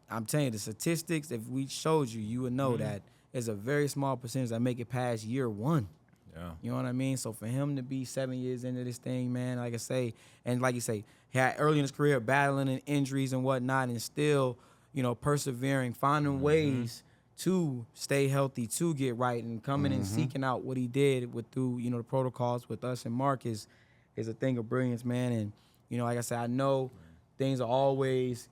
Speaker 2: I'm telling you, the statistics, if we showed you, you would know that there's a very small percentage that make it past year 1.
Speaker 1: Yeah.
Speaker 2: You know what I mean? So for him to be 7 years into this thing, man, like I say, and like you say, he had early in his career battling and injuries and whatnot, and still, persevering, finding ways to stay healthy, to get right, and coming and seeking out what he did through the protocols with us and Mark is a thing of brilliance, man. And like I said, I know things are always,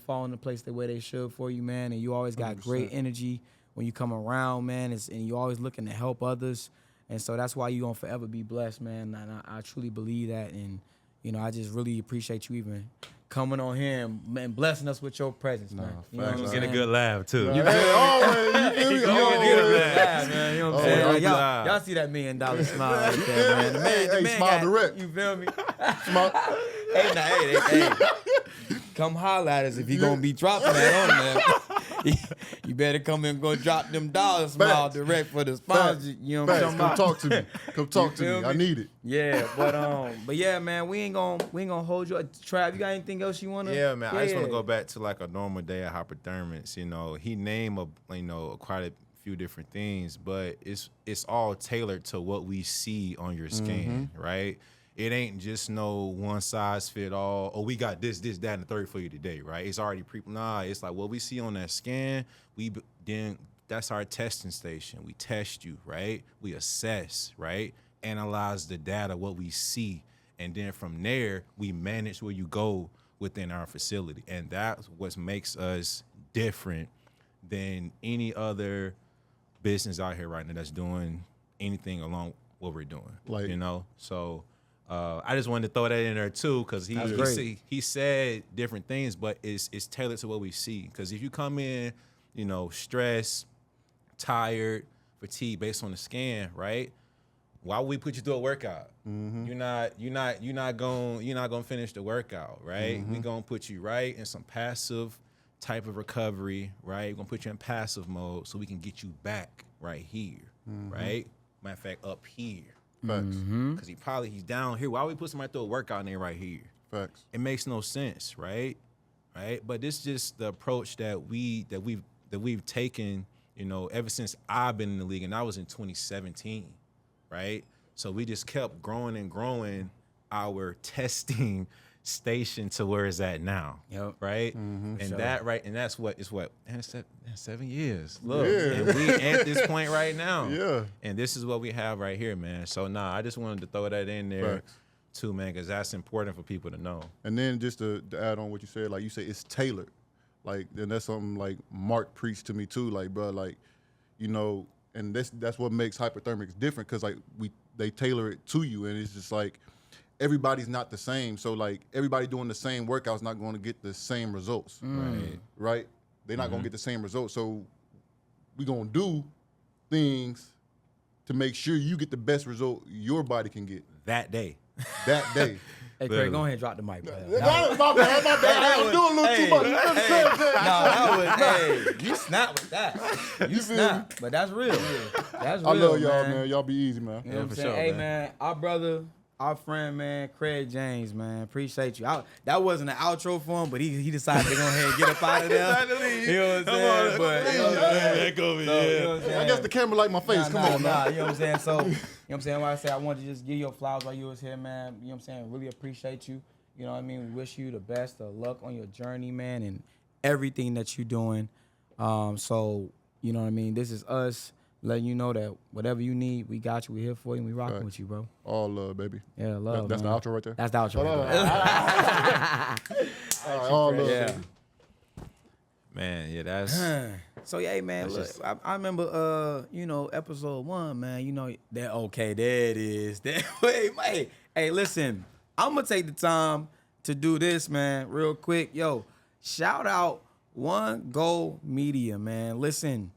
Speaker 2: falling into place the way they should for you, man. And you always got
Speaker 3: 100%.
Speaker 2: great energy when you come around, man. And you always looking to help others. And so that's why you're going to forever be blessed, man. And I truly believe that. And, I just really appreciate you even coming on here and blessing us with your presence, man. You know what I'm
Speaker 5: Get a
Speaker 2: saying?
Speaker 5: good laugh too.
Speaker 3: Hey, always, you feel me?
Speaker 5: Go get him, man.
Speaker 2: Yeah, man. You know what I'm saying?
Speaker 1: Oh,
Speaker 2: Like,
Speaker 1: yeah.
Speaker 2: y'all see that $1 million smile right there, man. The man,
Speaker 3: Hey, smile direct.
Speaker 2: You feel me?
Speaker 3: Smile.
Speaker 2: Hey. Come holler at us if you gonna be dropping that on there. You better come and go drop them dollars, smile direct for the sponsor. You know what I'm
Speaker 3: Facts.
Speaker 2: talking about?
Speaker 3: Come talk to me.
Speaker 2: feel
Speaker 3: I
Speaker 2: me?
Speaker 3: need it.
Speaker 2: Yeah, but yeah, man, we ain't gonna hold you. Trav, you got anything else you wanna?
Speaker 1: Yeah, man. I just want to go back to like a normal day at Hyperthermix. He named quite a few different things, but it's all tailored to what we see on your skin, right? It ain't just no one size fit all. Oh, we got this, that, and the third for you today, right? It's already it's like what we see on that scan. That's our testing station. We test you, right? We assess, right? Analyze the data, what we see, and then from there we manage where you go within our facility, and that's what makes us different than any other business out here right now that's doing anything along what we're doing.
Speaker 3: Like-
Speaker 1: So. I just wanted to throw that in there too, because he said different things, but it's tailored to what we see. Because if you come in, stressed, tired, fatigued based on the scan, right? Why would we put you through a workout? You're not gonna finish the workout, right? We're gonna put you right in some passive type of recovery, right? We're gonna put you in passive mode so we can get you back right here, right? Matter of fact, up here.
Speaker 3: Facts.
Speaker 1: Because he's down here. Why would we put somebody through a workout in there right here?
Speaker 3: Facts.
Speaker 1: It makes no sense, right? But this is just the approach that we've taken, ever since I've been in the league, and I was in 2017, right? So we just kept growing and growing our testing station to where it's at now.
Speaker 2: Yep.
Speaker 1: Right? And
Speaker 2: Sure.
Speaker 1: and that's what it's what? Man, 7 years. Look.
Speaker 3: Yeah.
Speaker 1: And we at this point right now.
Speaker 3: Yeah.
Speaker 1: And this is what we have right here, man. So I just wanted to throw that in there
Speaker 3: Facts.
Speaker 1: too, man, because that's important for people to know.
Speaker 3: And then just to add on what you said, like you say, it's tailored. Like, and that's something like Mark preached to me too. Like, bro, like, and and that's what makes Hyperthermix different, because like they tailor it to you, and it's just like everybody's not the same. So like everybody doing the same workout's not going to get the same results, right? They're not going to get the same results. So we gonna do things to make sure you get the best result your body can get
Speaker 1: that day.
Speaker 3: that day.
Speaker 2: Hey, Craig, go ahead and drop the mic, bro.
Speaker 3: My bad. I'm doing a little too much. You understand?
Speaker 2: No, that was, you snap with that. You snap, but that's real. That's real,
Speaker 3: I love y'all,
Speaker 2: man.
Speaker 3: man. Y'all be easy, man.
Speaker 2: You know what I'm
Speaker 1: for
Speaker 2: saying?
Speaker 1: sure,
Speaker 2: Hey,
Speaker 1: man.
Speaker 2: man, our brother, our friend, man, Craig James, man. Appreciate you. That wasn't an outro for him, but he decided to go ahead and get up out of there. You know what I'm saying? But, you know what I'm saying?
Speaker 1: Back over
Speaker 2: So, you know what I'm saying?
Speaker 3: I guess the camera like my face. Come on, man.
Speaker 2: You know what I'm saying? So, you know what I'm saying? Like I said, I wanted to just give you flowers while you was here, man. You know what I'm saying? Really appreciate you. You know what I mean? We wish you the best of luck on your journey, man, and everything that you're doing. So, you know what I mean? This is us letting you know that whatever you need, we got you. We're here for you, and we rocking
Speaker 3: Right.
Speaker 2: with you, bro.
Speaker 3: All love, baby.
Speaker 2: Yeah, love,
Speaker 3: That's
Speaker 2: man.
Speaker 3: the outro right there?
Speaker 2: That's the outro right there.
Speaker 3: All right, all love,
Speaker 2: Yeah.
Speaker 3: baby.
Speaker 1: Man, yeah, that's
Speaker 2: So yeah, man, look,
Speaker 1: just-
Speaker 2: I remember, you know, episode 1, man. You know that. Okay, there it is. Wait, hey, listen, I'm gonna take the time to do this, man, real quick. Yo, shout out One Goal Media, man. Listen,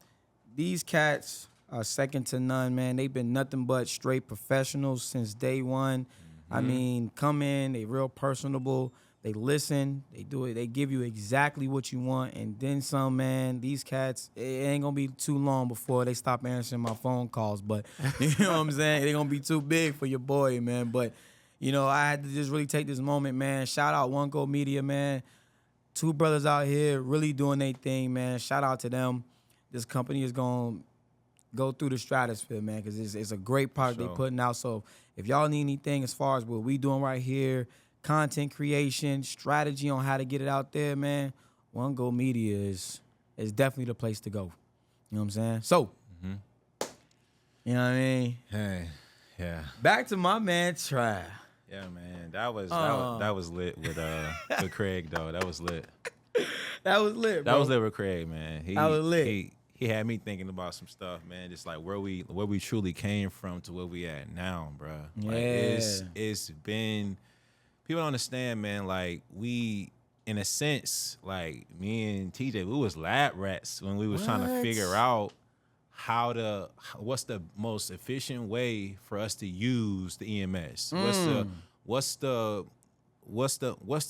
Speaker 2: these cats are second to none, man. They've been nothing but straight professionals since day one. I mean, come in, they real personable. They listen, they do it, they give you exactly what you want, and then some, man. These cats, it ain't gonna be too long before they stop answering my phone calls, but you know what I'm saying? They're gonna be too big for your boy, man. But, you know, I had to just really take this moment, man. Shout out One Go Media, man. 2 brothers out here really doing their thing, man. Shout out to them. This company is gonna go through the stratosphere, man, because it's a great product they putting out. So if y'all need anything as far as what we doing right here, content creation, strategy on how to get it out there, man, One Go Media is definitely the place to go. You know what I'm saying? So, you know what I mean?
Speaker 1: hey, yeah.
Speaker 2: Back to my man, Trav.
Speaker 1: Yeah, man. That was lit with Craig though. That was lit.
Speaker 2: That was lit, bro.
Speaker 1: That was lit with Craig, man.
Speaker 2: That was lit.
Speaker 1: He had me thinking about some stuff, man. Just like where we truly came from to where we at now, bro. Like it's been, people don't understand, man. Like we, in a sense, like me and TJ, we was lab rats when we was trying to figure out what's the most efficient way for us to use the EMS. What's the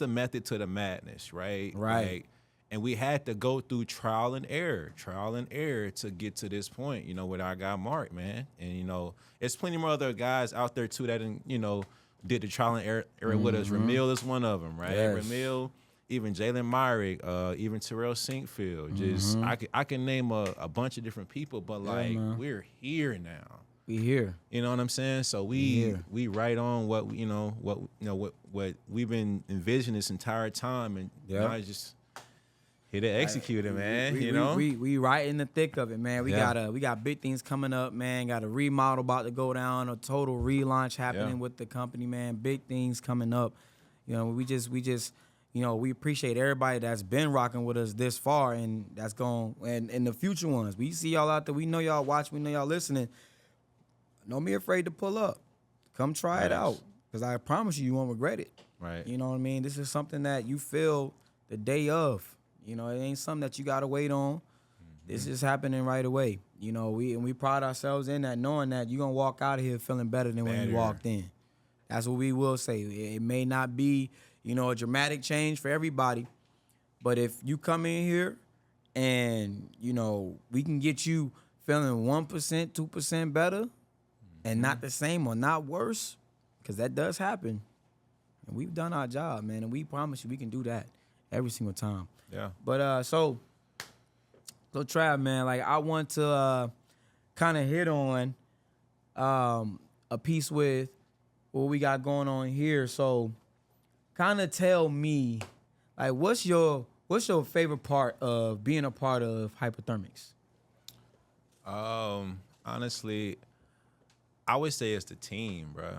Speaker 1: method to the madness, right?
Speaker 2: Right.
Speaker 1: Like, and we had to go through trial and error to get to this point, you know, with our guy Mark, man. And, you know, there's plenty more other guys out there too that, you know, did the trial and error with us. Ramil is one of them, right?
Speaker 2: Yes.
Speaker 1: Ramil, even Jalen Myrick, even Terrell Sinkfield. Just I can name a bunch of different people, but like we're here now.
Speaker 2: We here.
Speaker 1: You know what I'm saying? So we right on what we've been envisioning this entire time, and now it's just here to execute it, man.
Speaker 2: We right in the thick of it, man. We got big things coming up, man. Got a remodel about to go down, a total relaunch happening with the company, man. Big things coming up. You know, we just you know, we appreciate everybody that's been rocking with us this far, and that's going and the future ones. We see y'all out there. We know y'all watching. We know y'all listening. Don't be afraid to pull up. Come try it out, because I promise you won't regret it.
Speaker 1: Right.
Speaker 2: You know what I mean? This is something that you feel the day of. You know, it ain't something that you got to wait on. This is happening right away. You know, we pride ourselves in that, knowing that you're going to walk out of here feeling better than when you walked in. That's what we will say. It may not be, you know, a dramatic change for everybody, but if you come in here and, you know, we can get you feeling 1%, 2% better and not the same or not worse, because that does happen. And we've done our job, man, and we promise you we can do that every single time.
Speaker 1: Yeah.
Speaker 2: But so Trav, man, like I want to kind of hit on a piece with what we got going on here. So kind of tell me, like, what's your favorite part of being a part of Hyperthermix?
Speaker 1: Honestly, I would say it's the team, bro.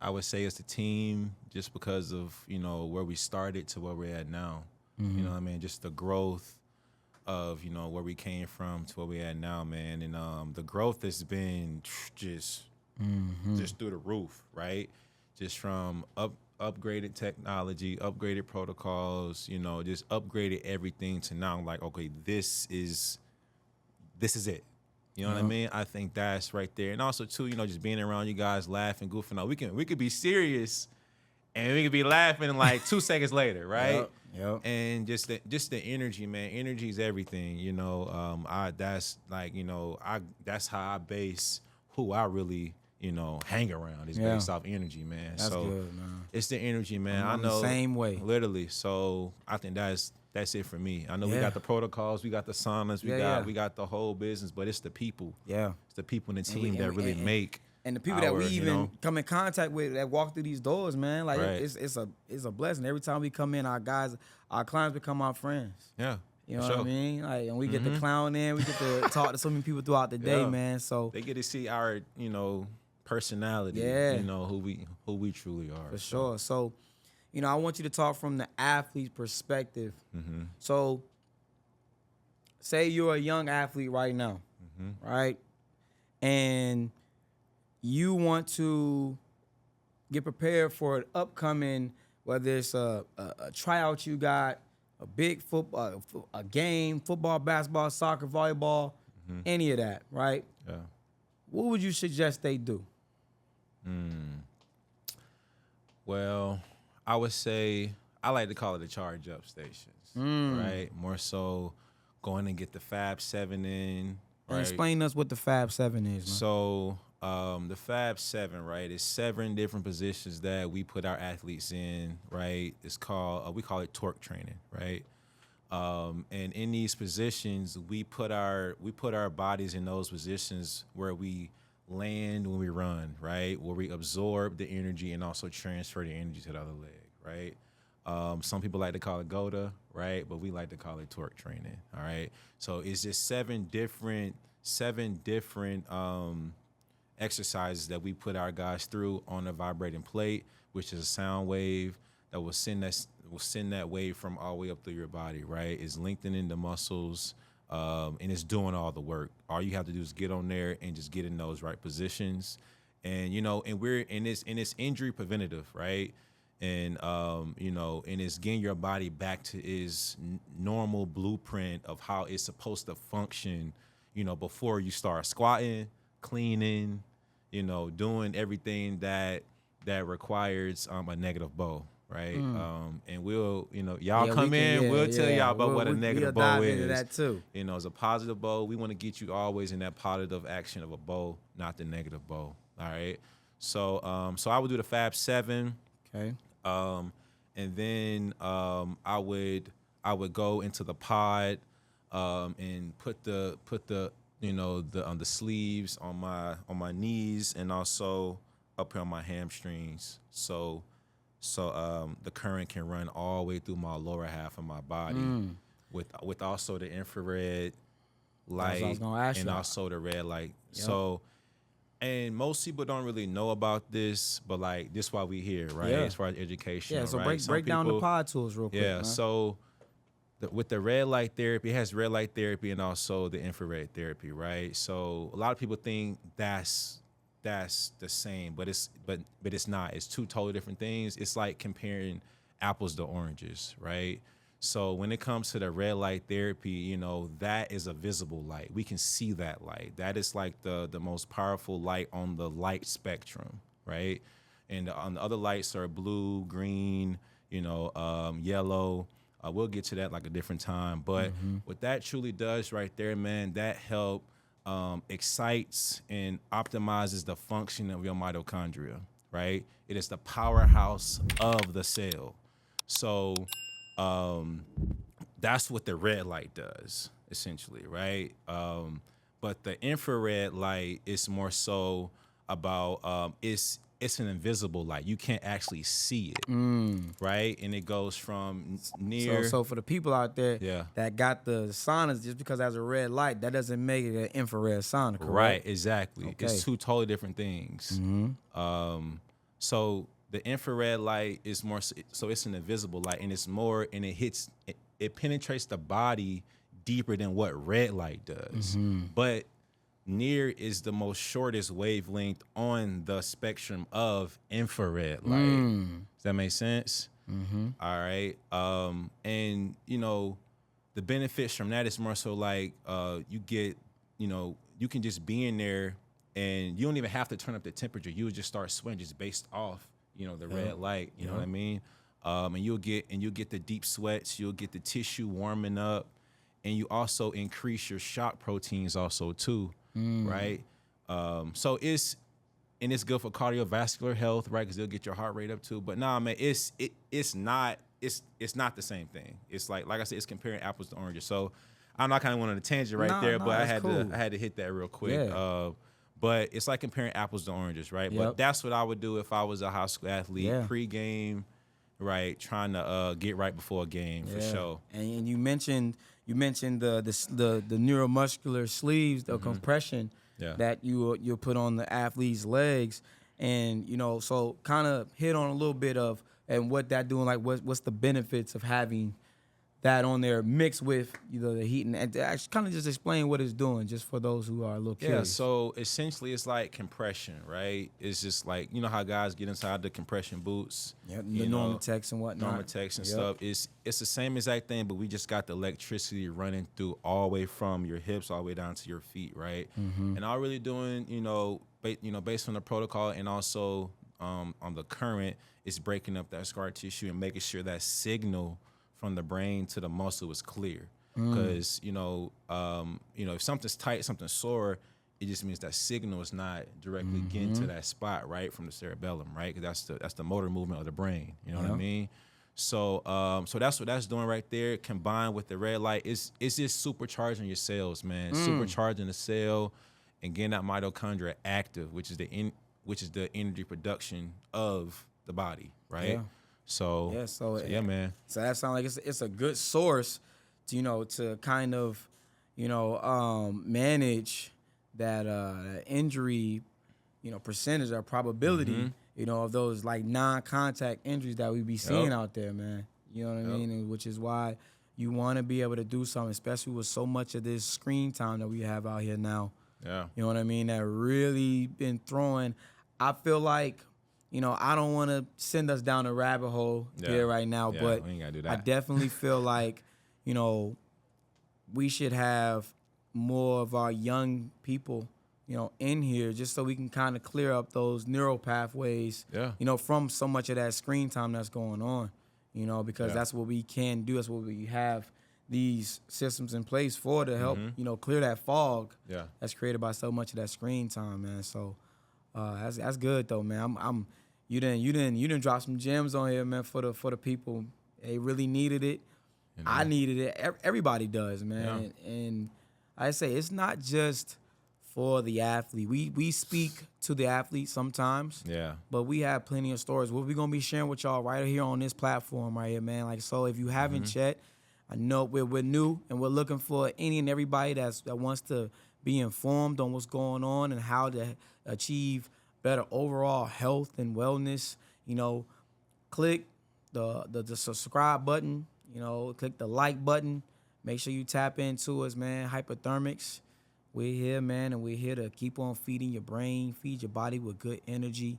Speaker 1: I would say it's the team just because of, you know, where we started to where we're at now. You know what I mean? Just the growth, of where we came from to where we at now, man. And the growth has been just through the roof, right? Just from upgraded technology, upgraded protocols, just upgraded everything to now like, okay, this is it. You know what I mean? I think that's right there. And also too, just being around you guys, laughing, goofing out. We could be serious and we could be laughing like 2 seconds later, right?
Speaker 2: Yep.
Speaker 1: And just the energy, man. Energy is everything, that's like, that's how I base who I really, hang around is based off energy, man.
Speaker 2: That's
Speaker 1: so
Speaker 2: good, man.
Speaker 1: it's the energy, man.
Speaker 2: I'm
Speaker 1: I know
Speaker 2: the same way.
Speaker 1: Literally. So I think that's it for me. I know we got the protocols, we got the saunas, we got the whole business, but it's the people.
Speaker 2: Yeah.
Speaker 1: It's the people in the team that really make.
Speaker 2: And the people that we even come in contact with that walk through these doors, man, like it's a blessing. Every time we come in, our clients become our friends.
Speaker 1: Yeah.
Speaker 2: You know what I mean? Like, and we get the clown in, we get to talk to so many people throughout the day, man. So
Speaker 1: they get to see our, personality. Who we truly are.
Speaker 2: For sure. So, I want you to talk from the athlete's perspective. So, say you're a young athlete right now, right? And you want to get prepared for an upcoming, whether it's a tryout you got, a big football, a game, football, basketball, soccer, volleyball, any of that, right?
Speaker 1: Yeah.
Speaker 2: What would you suggest they do?
Speaker 1: Well, I would say I like to call it a charge up stations, right? More so going and get the Fab 7 in. Right?
Speaker 2: Explain us what the Fab 7 is, man.
Speaker 1: So the Fab 7, right, is 7 different positions that we put our athletes in, right? It's called, we call it torque training, right? And in these positions, we put our bodies in those positions where we land when we run, right? Where we absorb the energy and also transfer the energy to the other leg, right? Some people like to call it GOTA, right? But we like to call it torque training, all right? So it's just 7 different exercises that we put our guys through on a vibrating plate, which is a sound wave that will send that wave from all the way up through your body, right? It's lengthening the muscles, and it's doing all the work. All you have to do is get on there and just get in those right positions. And, and we're in this injury preventative, right? And, and it's getting your body back to its normal blueprint of how it's supposed to function, before you start squatting, cleaning, doing everything that requires a negative bow, right? And we'll, y'all come in, we'll tell y'all about what a negative bow
Speaker 2: dive
Speaker 1: is.
Speaker 2: into that too.
Speaker 1: It's a positive bow. We want to get you always in that positive action of a bow, not the negative bow. All right. So, so I would do the Fab 7.
Speaker 2: Okay.
Speaker 1: And then I would go into the pod and put the the sleeves on my knees and also up here on my hamstrings. So the current can run all the way through my lower half of my body with also the infrared light and also the red light.
Speaker 2: Yep.
Speaker 1: So. And most people don't really know about this, but like this is why we here, right?
Speaker 2: Yeah.
Speaker 1: As far as education,
Speaker 2: Yeah, so
Speaker 1: right?
Speaker 2: break down the pod tools real quick.
Speaker 1: Yeah,
Speaker 2: man.
Speaker 1: so with the red light therapy, it has red light therapy and also the infrared therapy, right? So a lot of people think that's the same, but it's not. It's 2 totally different things. It's like comparing apples to oranges, right? So when it comes to the red light therapy, that is a visible light. We can see that light. That is like the most powerful light on the light spectrum, right? And on the other lights are blue, green, yellow. We'll get to that like a different time. But what that truly does right there, man, that help excites and optimizes the function of your mitochondria, right? It is the powerhouse of the cell. So that's what the red light does, essentially, right? But the infrared light is more so about it's an invisible light. You can't actually see it, right? And it goes from near.
Speaker 2: So for the people out there that got the saunas, just because it has a red light, that doesn't make it an infrared sauna, correct?
Speaker 1: Right, exactly.
Speaker 2: Okay.
Speaker 1: It's 2 totally different things. So the infrared light is more, so it's an invisible light, and it's more, and it penetrates the body deeper than what red light does. But near is the most shortest wavelength on the spectrum of infrared light. Does that make sense? All right. And the benefits from that is more so like you get, you can just be in there and you don't even have to turn up the temperature. You would just start sweating just based off, the red light. You know what I mean? And you'll get the deep sweats. You'll get the tissue warming up, and you also increase your shock proteins also too, right? So it's good for cardiovascular health, right? Because it'll get your heart rate up too. But nah, man, it's not the same thing. It's like I said, it's comparing apples to oranges. So I kind of went on a tangent right there, but I had to hit that real quick.
Speaker 2: Yeah.
Speaker 1: But it's like comparing apples to oranges, right?
Speaker 2: Yep.
Speaker 1: But that's what I would do if I was a high school athlete, pre-game, right? Trying to get right before a game for sure.
Speaker 2: And you mentioned the neuromuscular sleeves, the compression that you'll put on the athlete's legs, and so kind of hit on a little bit of and what that doing, like what's the benefits of having that on there mixed with the heat, and actually kind of just explain what it's doing, just for those who are a little curious.
Speaker 1: Yeah, so essentially it's like compression, right? It's just like, how guys get inside the compression boots.
Speaker 2: Yeah, the Normatex and whatnot.
Speaker 1: Normatex and stuff. It's the same exact thing, but we just got the electricity running through all the way from your hips all the way down to your feet, right? And all really doing, based on the protocol and also on the current, is breaking up that scar tissue and making sure that signal from the brain to the muscle is clear. Because if something's tight, something's sore, it just means that signal is not directly getting to that spot, right, from the cerebellum, right? Because that's the motor movement of the brain. You know what I mean? So that's what that's doing right there. Combined with the red light, it's just supercharging your cells, man. Supercharging the cell and getting that mitochondria active, which is the energy production of the body, right?
Speaker 2: Yeah.
Speaker 1: So yeah, man.
Speaker 2: So that sounds like it's a good source to to kind of manage that injury percentage or probability of those like non-contact injuries that we be seeing out there, man. You know what I mean? And which is why you want to be able to do something, especially with so much of this screen time that we have out here now.
Speaker 1: Yeah.
Speaker 2: You know what I mean? That really been throwing. I feel like, I don't want to send us down a rabbit hole here right now, but
Speaker 1: we ain't gotta do that.
Speaker 2: I definitely feel like, we should have more of our young people, in here, just so we can kind of clear up those neural pathways, from so much of that screen time that's going on, because that's what we can do. That's what we have these systems in place for, to help, clear that fog that's created by so much of that screen time, man. So that's good though, man. You didn't drop some gems on here, man, for the people. They really needed it. I needed it. Everybody does, man. And I say it's not just for the athlete. We speak to the athlete sometimes. Yeah. But we have plenty of stories. What we're gonna be sharing with y'all right here on this platform right here, man. Like, so if you haven't yet, I know we're new and we're looking for any and everybody that wants to be informed on what's going on and how to achieve better overall health and wellness. Click the subscribe button, click the like button. Make sure you tap into us, man. Hyperthermix. We're here, man, and we're here to keep on feeding your brain, feed your body with good energy,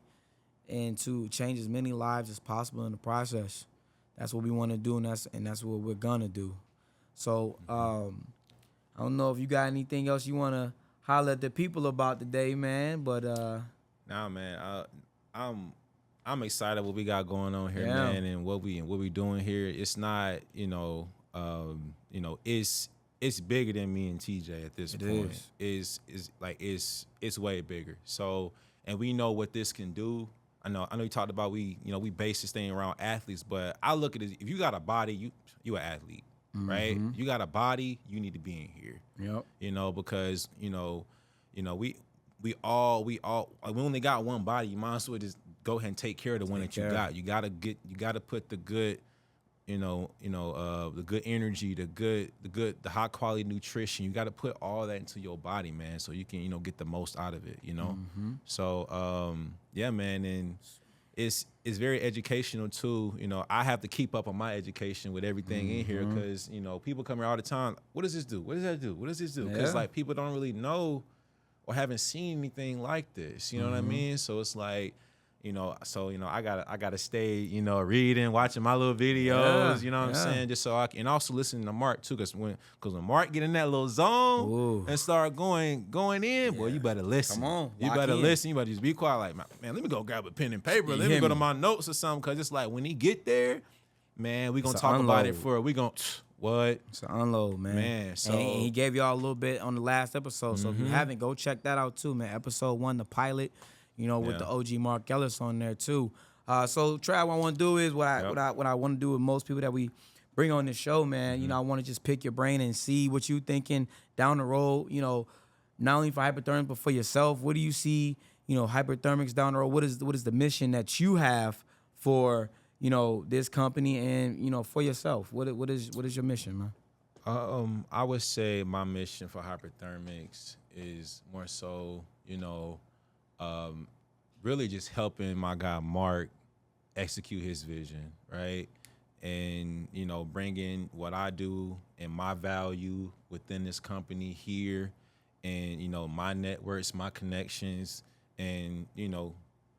Speaker 2: and to change as many lives as possible in the process. That's what we want to do, and that's what we're gonna do. So I don't know if you got anything else you want to holler at the people about today, man, but
Speaker 1: Nah, man, I'm excited what we got going on here, man, and what we doing here. It's not, it's bigger than me and TJ at this point. It's way bigger. So, and we know what this can do. I know you talked about we base this thing around athletes, but I look at it, if you got a body, you an athlete, right? You got a body, you need to be in here. Yep. Because we only got one body. You might as well just go ahead and take care of the one that you got. You gotta put the good, the good energy, the high quality nutrition. You gotta put all that into your body, man, so you can, get the most out of it, So yeah, man, and it's very educational too. You know, I have to keep up on my education with everything in here because, you know, people come here all the time. What does this do? What does that do? What does this do? Because like people don't really know or haven't seen anything like this. You know what I mean? So it's like, you know, I gotta stay, you know, reading, watching my little videos, you know what I'm saying, just so I can, and also listening to Mark too, because when Mark get in that little zone and start going in, boy, you better listen.
Speaker 2: Come on,
Speaker 1: you better listen. You better just be quiet, like, man, let me go grab a pen and paper. Let me go to my notes or something, because it's like when he get there, man, we gonna talk about it what?
Speaker 2: It's an unload, man.
Speaker 1: So
Speaker 2: and he gave y'all a little bit on the last episode. So if you haven't, go check that out too, man. Episode 1, the pilot. You know, with the OG Mark Ellis on there too. So Trav, what I want to do is what I want to do with most people that we bring on the show, man. You know, I want to just pick your brain and see what you thinking down the road. You know, not only for Hyperthermix but for yourself. What do you see? You know, Hyperthermix down the road. What is the mission that you have for, you know, this company and, you know, for yourself? What is your mission, man?
Speaker 1: I would say my mission for Hyperthermix is more so, you know, really just helping my guy Mark execute his vision, right? And, you know, bringing what I do and my value within this company here and, you know, my networks, my connections, and, you know,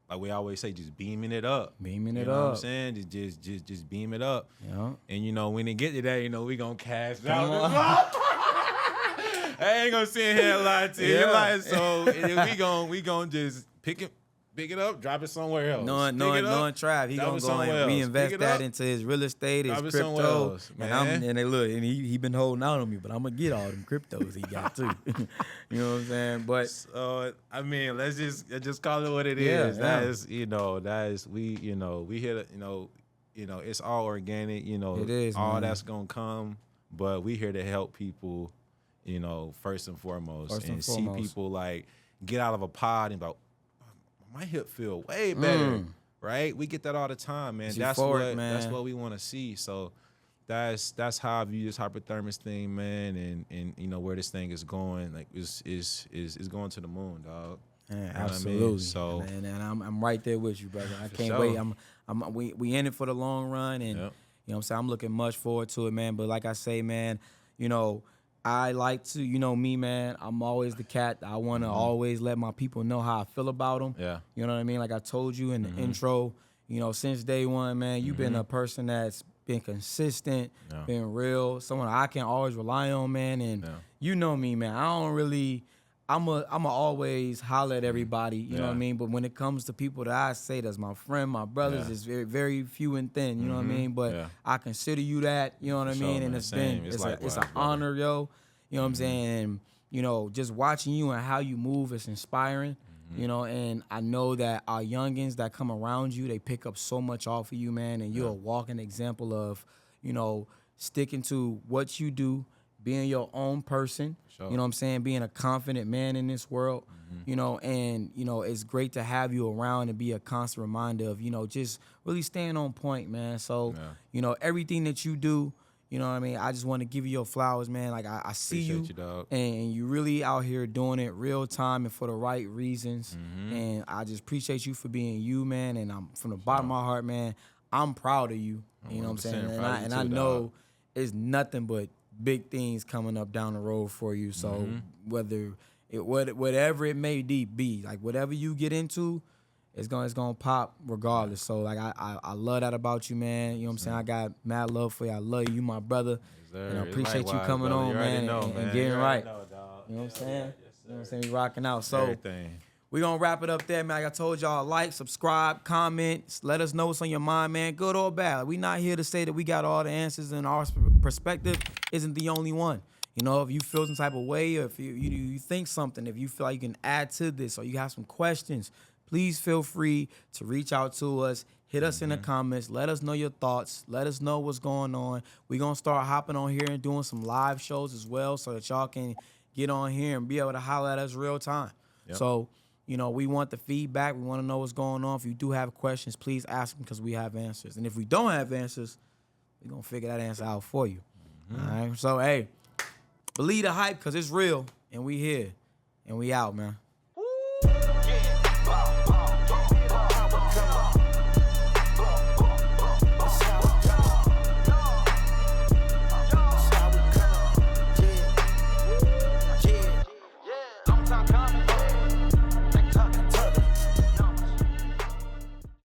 Speaker 1: like we always say, just beaming it up.
Speaker 2: Beaming
Speaker 1: you
Speaker 2: it
Speaker 1: know
Speaker 2: up.
Speaker 1: What I'm saying? Just beam it up.
Speaker 2: Yeah.
Speaker 1: And, you know, when it get to that, you know, we gonna cash out. I ain't gonna sit here and lie to you.
Speaker 2: Yeah.
Speaker 1: Like, so we gonna just pick it up, drop it somewhere else.
Speaker 2: Knowing Trav, he gonna go and reinvest that into his real estate, his crypto. And he been holding out on me, but I'm gonna get all them cryptos he got too. You know what I'm saying? But
Speaker 1: I mean, let's just call it what it is. That is, we hit, it's all organic. You know,
Speaker 2: it is
Speaker 1: all
Speaker 2: man.
Speaker 1: That's gonna come, but we here to help people. You know, first and foremost, see people like get out of a pod and be like, my hip feel way better, right? We get that all the time, man. That's what we want to see. So that's how I view this Hyperthermix thing, man, and you know where this thing is going. Like is going to the moon, dog.
Speaker 2: Yeah, absolutely. I mean?
Speaker 1: So
Speaker 2: and I'm right there with you, brother. I can't wait. We in it for the long run, and you know what I'm saying, I'm looking much forward to it, man. But like I say, man, you know, I like to, you know me, man, I'm always the cat. I want to always let my people know how I feel about them.
Speaker 1: Yeah.
Speaker 2: You know what I mean? Like I told you in the intro, you know, since day one, man, you've been a person that's been consistent, been real, someone I can always rely on, man. And you know me, man, I'm always holler at everybody, you know what I mean? But when it comes to people that I say that's my friend, my brothers, it's very, very few and thin, you know what I mean? But I consider you that, you know what I mean? And it's an honor, yo. You know what I'm saying? And, you know, just watching you and how you move is inspiring, you know, and I know that our youngins that come around you, they pick up so much off of you, man, and you're a walking example of, you know, sticking to what you do, being your own person, you know what I'm saying, being a confident man in this world, you know, and, you know, it's great to have you around and be a constant reminder of, you know, just really staying on point, man. So, you know, everything that you do, you know what I mean, I just want to give you your flowers, man. Like, I see you,
Speaker 1: dog.
Speaker 2: And you really out here doing it real time and for the right reasons, and I just appreciate you for being you, man, and I'm from the bottom of my heart, man, I'm proud of you, you know what I'm saying, and I know it's nothing but big things coming up down the road for you. So whatever it may be, like whatever you get into, it's gonna pop regardless. So like I love that about you, man. You know what I'm saying? I got mad love for you. I love you, my brother. And I appreciate you coming on, man, and getting right. You know what I'm saying? You know what I'm saying? We rocking out. So we gonna wrap it up there, man. Like I told y'all, like, subscribe, comment, let us know what's on your mind, man. Good or bad. We not here to say that we got all the answers, and our perspective isn't the only one. You know, if you feel some type of way, or if you think something, if you feel like you can add to this, or you have some questions, please feel free to reach out to us. Hit us in the comments. Let us know your thoughts. Let us know what's going on. We're going to start hopping on here and doing some live shows as well, so that y'all can get on here and be able to holler at us real time. So, you know, we want the feedback. We want to know what's going on. If you do have questions, please ask them, because we have answers. And if we don't have answers, we're going to figure that answer out for you. All right? So, hey, believe the hype, because it's real, and we here, and we out, man.